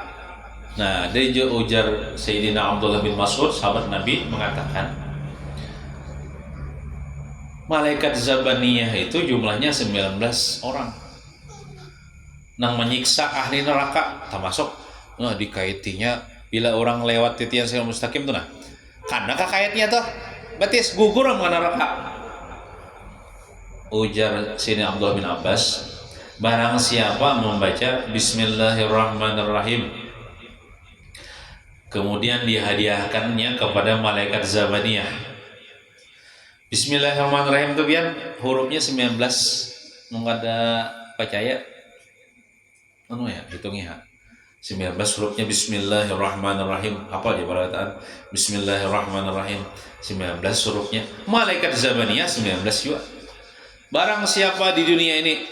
Nah, dari ujar Sayyidina Abdullah bin Mas'ud, sahabat Nabi, mengatakan malaikat Zabaniyah itu jumlahnya 19 orang. Nang menyiksa ahli neraka, termasuk dikaitinya bila orang lewat titian siratal mustaqim tuh nah. Karena kakaitnya tuh berarti gugur sama neraka. Ujar sini Abdullah bin Abbas, barang siapa membaca Bismillahirrahmanirrahim kemudian dihadiahkannya kepada malaikat Zabaniyah. Bismillahirrahmanirrahim itu biar hurufnya 19. Mengada percaya hitungnya 19 hurufnya Bismillahirrahmanirrahim. Apa aja perkataan Bismillahirrahmanirrahim 19 hurufnya. Malaikat Zabaniyah 19 juga. Barang siapa di dunia ini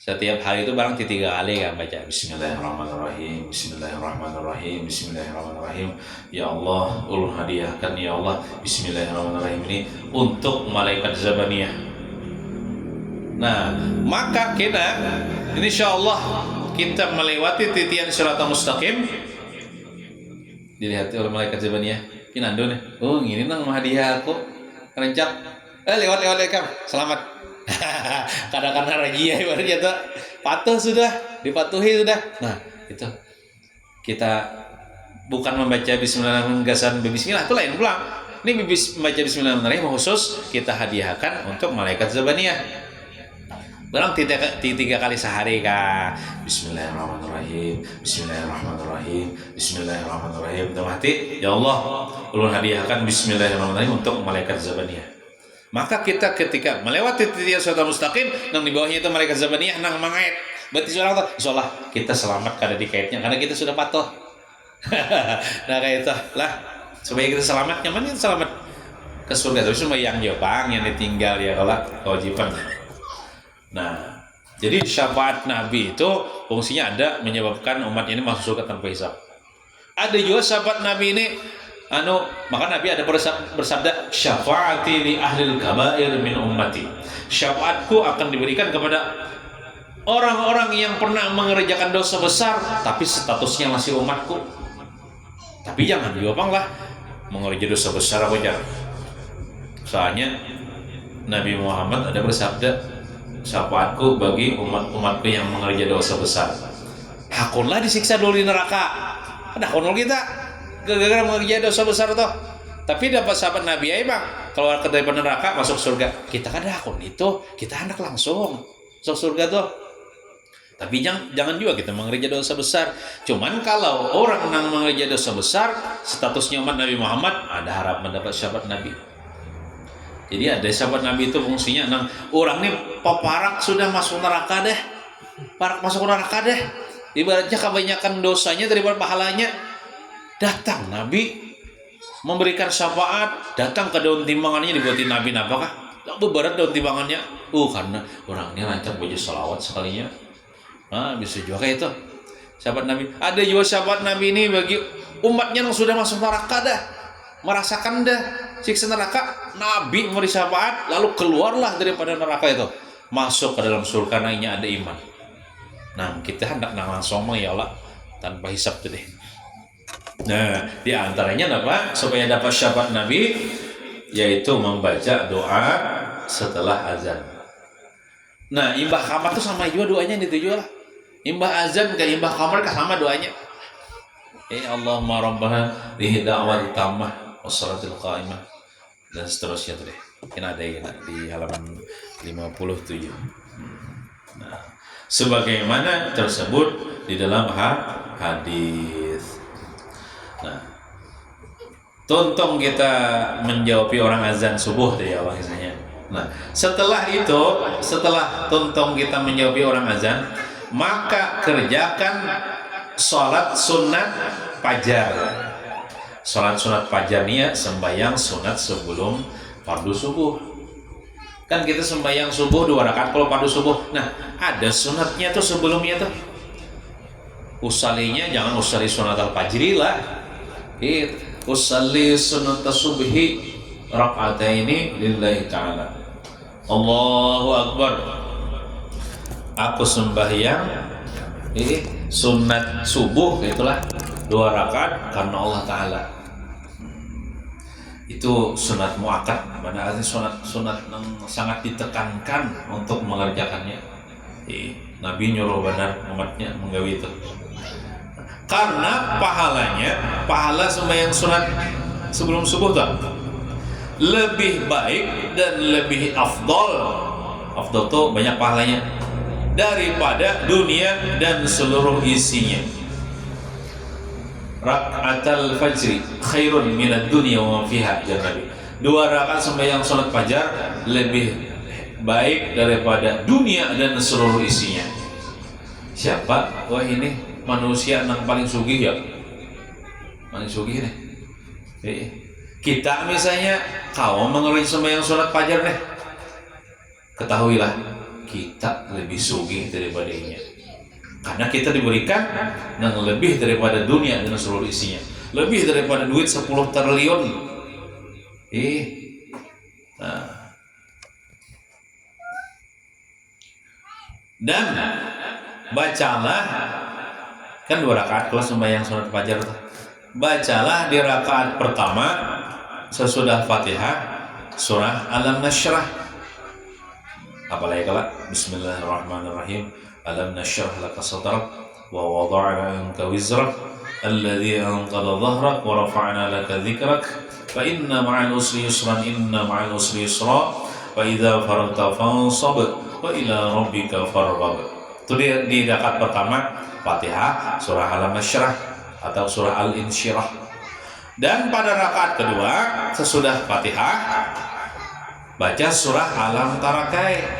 setiap hari itu barang 3 kali kan baca Bismillahirrahmanirrahim, Bismillahirrahmanirrahim, Bismillahirrahmanirrahim. Ya Allah, ulun hadiahkan ya Allah Bismillahirrahmanirrahim ini untuk malaikat Zabaniyah. Nah, maka kita insyaallah kita melewati titian siratal mustaqim dilihat oleh malaikat Zabaniyah. Pinando nih. Oh, ini nang hadiah aku. Rencak. Lewat Kam. Selamat. Kadang-kadang rajia ibaratnya tuh patuh sudah, dipatuhi sudah. Nah, itu kita bukan membaca bismillahirrahmanirrahim bismillah itu lain pulang. Ini membaca bismillahirrahmanirrahim khusus kita hadiahkan untuk malaikat Zabaniyah. Barang 3 kali sehari kah. Bismillahirrahmanirrahim, Bismillahirrahmanirrahim, Bismillahirrahmanirrahim. Itu mati. Ya Allah, ulun hadiahkan Bismillahirrahmanirrahim untuk malaikat Zabaniyah. Maka kita ketika melewati titian siratal mustaqim, nang di bawahnya itu malaikat Zabaniyah nang mangait. Berarti insyaallah kita selamat kada dikaitnya karena kita sudah patuh. Nah kayak itu lah supaya kita selamat, nyaman kita selamat ke surga. Tapi cuma yang Jepang yang ditinggal ya kalau kewajiban. Nah, jadi syafaat Nabi itu fungsinya ada menyebabkan umat ini masuk surga tanpa hisab. Ada juga syafaat Nabi ini maka Nabi ada bersabda syafaati li ahlil kabair min ummati. Syafaatku akan diberikan kepada orang-orang yang pernah mengerjakan dosa besar tapi statusnya masih umatku. Tapi jangan diopang lah mengerjakan dosa besar wajar. Soalnya Nabi Muhammad ada bersabda syafaatku bagi umat-umatku yang mengerjakan dosa besar. Hakunlah disiksa dulu di neraka. Ada hakun kita gara-gara mengerjakan dosa besar tuh. Tapi dapat sahabat Nabi ya bang, keluar dari neraka masuk surga. Kita kan ada akun itu, kita hendak langsung masuk surga tuh. Tapi jangan juga kita mengerjakan dosa besar. Cuman kalau orang yang mengerjakan dosa besar, statusnya umat Nabi Muhammad, ada harap mendapat sahabat Nabi. Jadi ada sahabat Nabi itu fungsinya orang ini parak sudah masuk neraka deh, parak masuk neraka deh. Ibaratnya kebanyakan dosanya daripada pahalanya. Datang Nabi memberikan syafaat, datang ke daun timbangannya dibuatin Nabi apakah? Tak berat daun timbangannya. Karena orangnya lancar baca salawat sekalinya. Nah, bisa juga kayak itu. Sahabat Nabi. Ada juga sahabat Nabi ini bagi umatnya yang sudah masuk neraka dah, merasakan dah siksa neraka. Nabi memberi syafaat, lalu keluarlah daripada neraka itu, masuk ke dalam surga karena ada iman. Nah, kita hendak langsung ya Allah tanpa hisab tuh deh. Nah, di antaranya apa? Supaya dapat syafaat Nabi, yaitu membaca doa setelah azan. Nah, imbah kamar itu sama juga doanya itu juga lah. Imbah azan ke imbah kamar sama doanya. Allahumma rabbana lihi da'wat tammah wassalatul qa'imah dan seterusnya tuh deh. Ini ada di halaman 57. Nah, sebagaimana tersebut di dalam hadis. Nah, tuntung kita menjawabi orang azan subuh tuh ya bahasanya. Nah, setelah tuntung kita menjawabi orang azan, maka kerjakan sholat sunat fajar. Sholat sunat fajar nih ya sembahyang sunat sebelum fardu subuh. Kan kita sembahyang subuh 2 rakaat kalau fardu subuh. Nah, ada sunatnya tuh sebelumnya tuh. Usalinya jangan usali sunat al-fajri lah. Usalli sunat subhi raka'ataini lillahi ta'ala. Allahu Akbar. Aku sembahyang sunat subuh itulah 2 rakaat karena Allah Ta'ala. Itu sunat muakkad, mana artinya sunat yang sangat ditekankan untuk mengerjakannya. Nabi nyuruh benar umatnya menggawe itu. Karena pahala sembahyang sunat sebelum subuh tuh lebih baik dan lebih afdol. Afdol tuh banyak pahalanya daripada dunia dan seluruh isinya. Raka'atal fajri khairun minad dunya wa ma fiha, ya Nabi. 2 rakaat sembahyang salat fajar lebih baik daripada dunia dan seluruh isinya. Siapa? Wah, ini manusia yang paling sugih ya. Paling sugih nih. Kita misalnya kau mengerjakan sembahyang salat fajar nih. Ketahuilah kita lebih sugih daripada ini. Karena kita diberikan yang lebih daripada dunia dan seluruh isinya, lebih daripada duit 10 triliun. Nah. Dan bacalah kan 2 rakaat kalau sembahyang sunat fajar. Bacalah di rakaat pertama sesudah Fatihah surah Alam Nashrah. Apalagi kalau Bismillahirrahmanirrahim. Alam nashrah laka sadrak wa wada'na anka wizrak alladhi anqadha dhahrak wa rafa'na laka dhikrak fa inna ma'al usri yusran inna ma'al usri yusra wa idza faragta fansab wa ila rabbika farghab. Itu di rakaat pertama Fatihah surah Alam Nashrah atau surah Al-Insyirah. Dan pada rakaat kedua sesudah Fatihah baca surah Alam Tarakai.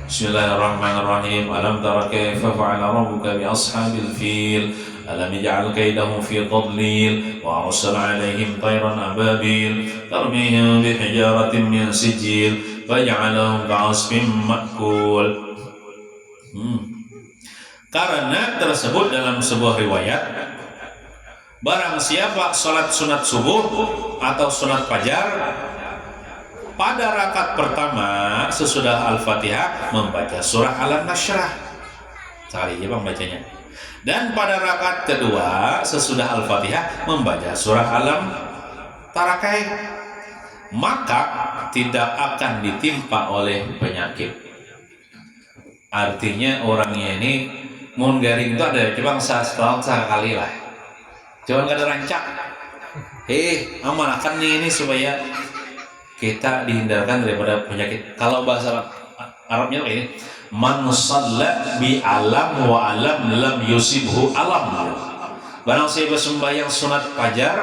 Bismillahirrahmanirrahim. Alam tara kaifa fa'ala rabbuka bi ashabil fil alam yaj'al kaydahum fi tadlil wa arsala 'alaihim tayran ababil tarmihim bi hijaratin min sijil faj'alahum ka'asfin ma'kul. Karena tersebut dalam sebuah riwayat, barang siapa salat sunat subuh atau sunat fajar pada rakaat pertama sesudah Al-Fatihah membaca surah Alam Nashrah. Sekali aja bang bacanya. Dan pada rakaat kedua sesudah Al-Fatihah membaca surah Alam Tarakai, maka tidak akan ditimpa oleh penyakit. Artinya orangnya ini mun garing itu ada cuma setahun sekali lah. Jangan gak ada rancak. Amalkan ini supaya kita dihindarkan daripada penyakit. Kalau bahasa Arabnya ini, man shalla bi alam wa alam lam yusibhu alam. Barang siapa sembahyang sunat fajar,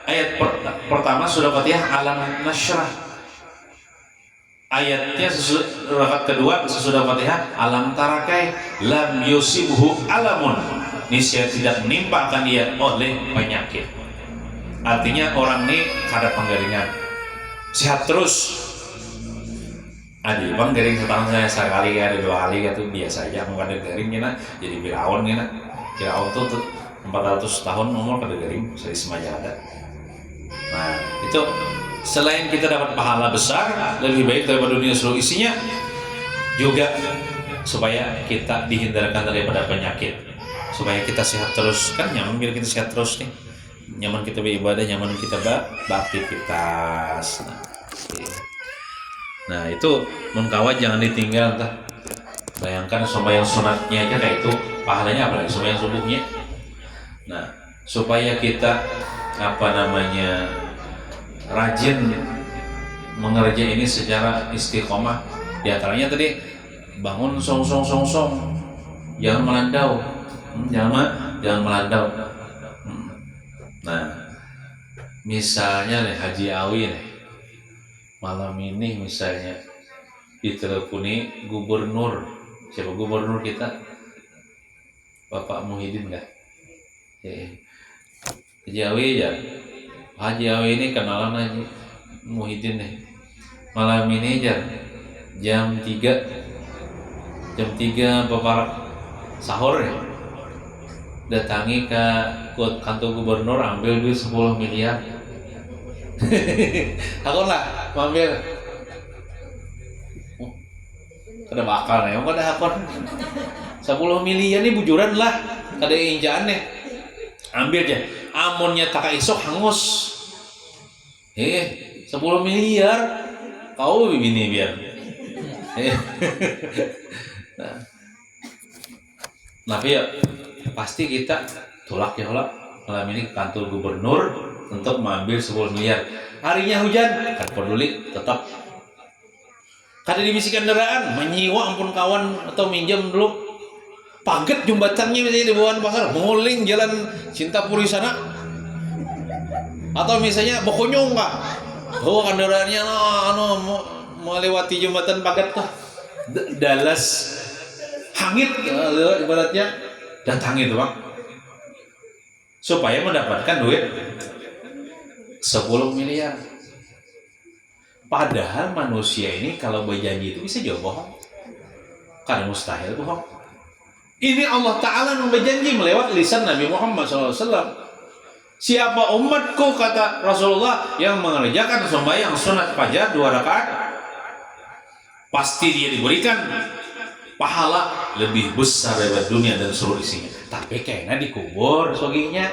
ayat pertama sudah Fatihah Alam Nashrah. Ayatnya rakaat kedua sesudah Fatihah Alam Tarakai lam yusibhu alamun. Niscaya tidak menimpa akan dia oleh penyakit. Artinya orang ini kada penggaringan, sehat terus. Bang garing setahun saya sekali ada 2 kali gitu biasa aja, mau kada garing gina jadi Firaun gina. Firaun tuh 400 tahun umur kada garing, saya semaja ada. Nah itu selain kita dapat pahala besar lebih baik daripada dunia seluruh isinya, juga supaya kita dihindarkan daripada penyakit, supaya kita sehat terus. Kan nyaman bila kita sehat terus nih, nyaman kita beribadah, nyaman kita beraktivitas. Nah itu mengkawat jangan ditinggal kah. Bayangkan sembahyang sunatnya aja kayak itu pahalanya, apalagi sembahyang subuhnya. Nah supaya kita rajin mengerjakan ini secara istiqomah, diantaranya tadi bangun song, jangan melandau, jangan melandau. Nah misalnya nih Haji Awi nih malam ini misalnya diteleponi gubernur, siapa gubernur kita? Bapak Muhyiddin nggak? Haji Awi ya. Haji Awi ini kenalan Haji Muhyiddin nih. Malam ini jam 3 peparak sahur ya. Datangi ke kantor gubernur ambil duit 10 miliar. Aku lah ambil. Kada bakal ya, kada hakon. 10 miliar ini bujuran lah, kada injaan nih. Ambil aja. Amunnya tak isok hangus. 10 miliar kau begini biar. Tapi ya pasti kita tolak ya Allah malam ini ke kantor gubernur untuk mengambil 10 miliar. Harinya hujan, kan peduli tetap. Kada dimisi kendaraan, menyiwa ampun kawan atau minjam dulu. Paget jembatannya misalnya di bawah pasar, menguling jalan Cintapuri sana. Atau misalnya bokonyong enggak. Bawa kendaraannya melewati jembatan paget tuh. Dalas hangit ibaratnya datangi itu Bang. Supaya mendapatkan duit 10 miliar. Padahal manusia ini kalau berjanji itu bisa jauh bohong. Karena mustahil bohong. Ini Allah Ta'ala yang berjanji melewat lisan Nabi Muhammad SAW. Siapa umatku kata Rasulullah yang mengerjakan sembahyang sunat fajar 2 rakaat, pasti dia diberikan pahala lebih besar daripada dunia dan seluruh isinya. Tapi kayaknya dikubur sugihnya,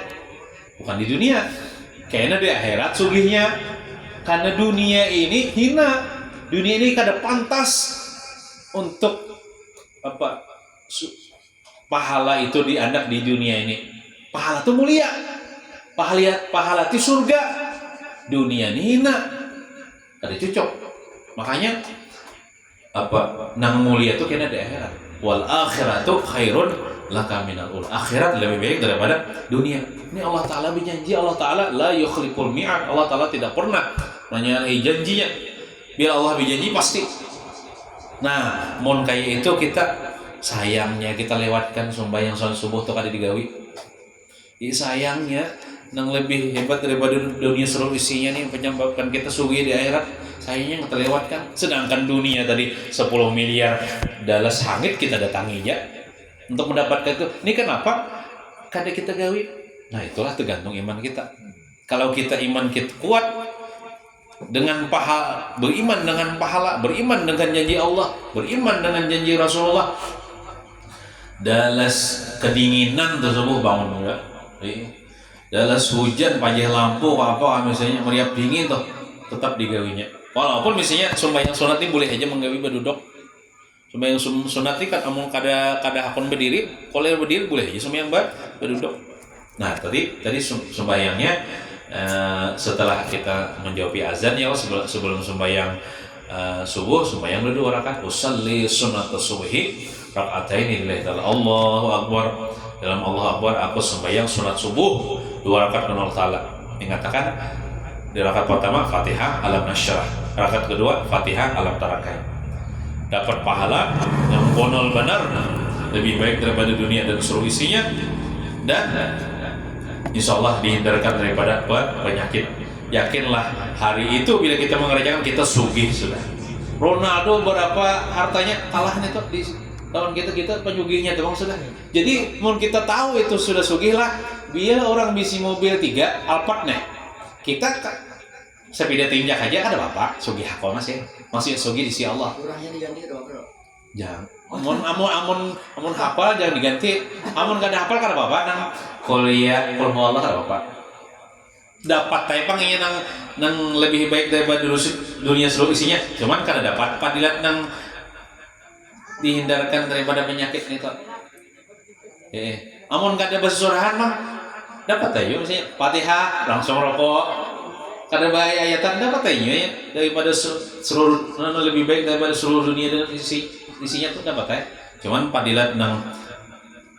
bukan di dunia. Kayaknya di akhirat sugihnya. Karena dunia ini hina, dunia ini kada pantas untuk apa pahala itu diandak di dunia ini. Pahala itu mulia, pahala itu surga. Dunia ini hina, kada cocok. Makanya apa nang mulia itu kena di akhirat. Wal akhiratu khairun laka minal ula. Akhirat lebih baik daripada dunia. Ini Allah Ta'ala berjanji, Allah Ta'ala la yukhliful mi'ad. Allah Ta'ala tidak pernah menyalahi janjinya. Bila Allah berjanji pasti. Nah, mon kayak itu kita sayangnya kita lewatkan sembahyang salat subuh tuh kada digawi. Sayangnya nang lebih hebat daripada dunia seluruh isinya nih penyebabkan kita sugih di akhirat. Sayangnya kita lewatkan. Sedangkan dunia tadi 10 miliar dalas hangit kita datangi ya untuk mendapatkan itu. Ini kenapa? Kada kita gawi. Nah itulah tergantung iman kita. Kalau kita iman kita kuat dengan pahala, beriman dengan pahala, beriman dengan janji Allah, beriman dengan janji Rasulullah, dalas kedinginan tersebut bangun enggak? Dalas hujan pajah lampu apa misalnya meriap dingin tuh tetap digawinya. Walaupun misalnya sembahyang sunat ini boleh aja menggawi berduduk. Sembahyang sunat ini kan amun kada hakon berdiri, kalau berdiri boleh aja sembahyang berduduk. Nah tadi sembahyangnya setelah kita menjawab azan ya sebelum sembahyang subuh sembahyang dulu 2 rakaat. Usalli sunat subuhi rakaatain lillahi ta'ala. Allahu akbar. Dalam Allah akbar aku sembahyang sunat subuh 2 rakaat kepada Allah Ta'ala. Mengatakan di rakaat pertama Fatihah alam nasyrah, rakaat kedua Fatihah alam tarakai. Dapat pahala yang bonol benar, lebih baik daripada dunia dan seluruh isinya, dan insya Allah dihindarkan daripada penyakit. Yakinlah hari itu bila kita mengerjakan kita sugih sudah. Ronaldo berapa hartanya kalahnya tuh di tahun kita penyugihnya tuh sudah. Jadi mau kita tahu itu sudah sugih lah. Biar orang bisi mobil 3 Alphard nih, kita sepeda tinjak aja ada bapak sugih hakol masih sugih di si Allah. Kurangnya diganti ke dokter. Jangan. Amun hafal jangan diganti. Amun kada hafal kada bapak nang kuliah Allah kada bapak. Dapat taipang ini nang lebih baik daripada dunia seluruh isinya. Cuman kada dapat padilat nang dihindarkan daripada penyakit itu. Amun kada bersurahan mah dapat aja misalnya Fatihah langsung rokok. Kada baik ayatan dapat aja ya daripada seluruh lebih baik daripada seluruh dunia dan isinya tuh dapat ya. Cuman padilat nang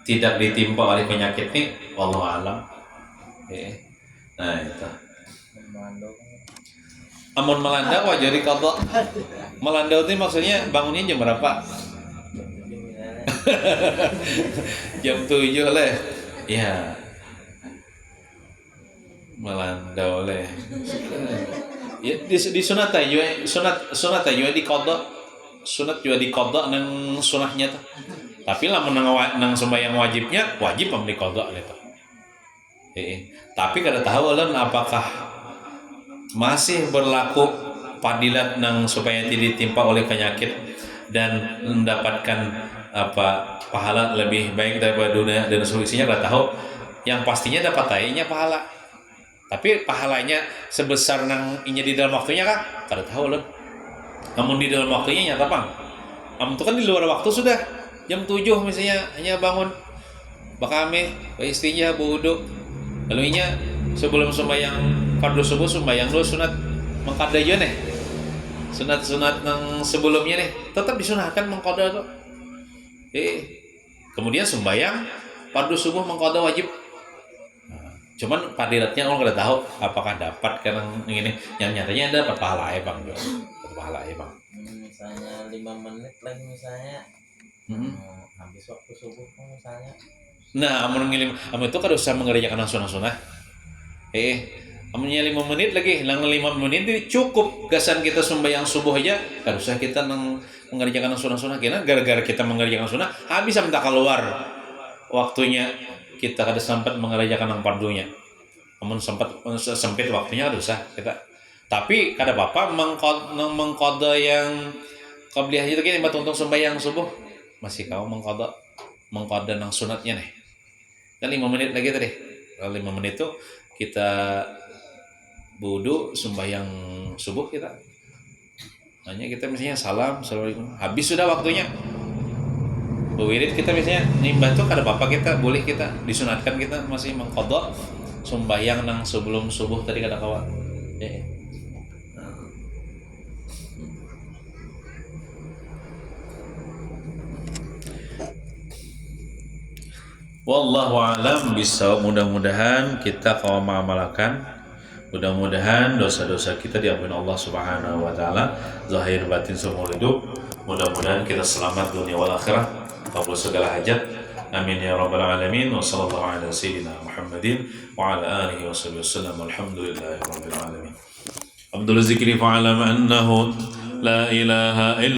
tidak ditimpa oleh penyakit nih wallahu alam. Nah itu. Amun melanda wajar qadha. Melanda itu maksudnya bangunnya jam berapa? Jam 7 lah. Ya. Melanda oleh. Ya di sunat juga di kodok, sunat juga di kodok nang sunahnya tuh. Tapi lah nang sembahyang wajibnya wajib di kodok gitu. Tapi kada tahu ulun apakah masih berlaku padilat nang supaya tidak ditimpa oleh penyakit dan mendapatkan pahala lebih baik daripada dunia dan solusinya kada tahu. Yang pastinya dapat tainya pahala. Tapi pahalanya sebesar nang inya di dalam waktunya kah? Kada tahu loh. Namun di dalam waktunya nyata bang. Namun itu kan di luar waktu sudah jam 7 misalnya hanya bangun bakame, istrinya wudu. Lalu inya sebelum sembahyang fardu subuh sembahyang dulu sunat mengqada aja nih. Sunat-sunat nang sebelumnya nih tetap disunahkan mengqada tuh. Kemudian sembahyang fardu subuh mengqada wajib. Cuman padilatnya orang kada tahu apakah dapat karena ini yang nyatanya ada pahala ya bang, dapat pahala ya bang. Misalnya 5 menit lagi misalnya habis waktu subuh misalnya. Nah, amun itu kada usah mengerjakan sunah-sunah. Amunnya 5 menit lagi, 5 menit ini cukup gasan kita sembahyang subuh aja, kada usah kita mengerjakan sunah-sunah. Karena gara-gara kita mengerjakan sunah habis sampai keluar waktunya. Kita kada sempat mengerjakan yang fardunya. Namun sempit waktunya kada usah kita. Tapi kada apa-apa mengqada yang qabliyah itu kan untung sembahyang subuh. Masih kau mengqada nang sunatnya nih. Dan 5 menit lagi tadi. 5 menit itu kita wudu sembahyang subuh kita. Hanya kita misalnya salam, assalamualaikum. Habis sudah waktunya. Wirid kita misalnya nimbah tuh kada apa-apa kita boleh kita disunatkan kita masih mengqada sembahyang nang sebelum subuh tadi kada kawa. Wallahu a'lam bishawab. Mudah-mudahan kita kaum mengamalkan. Mudah-mudahan dosa-dosa kita diampuni Allah Subhanahu wa taala zahir batin seumur hidup. Mudah-mudahan kita selamat dunia wal akhirah. Kabul segala hajat. Amin ya rabbal alamin. Wa sallallahu ala sayyidina Muhammadin wa ala alihi wa sahbihi wasallam. Alhamdulillahi rabbil alamin. Abdul zikri fa'alam annahu la ilaha illa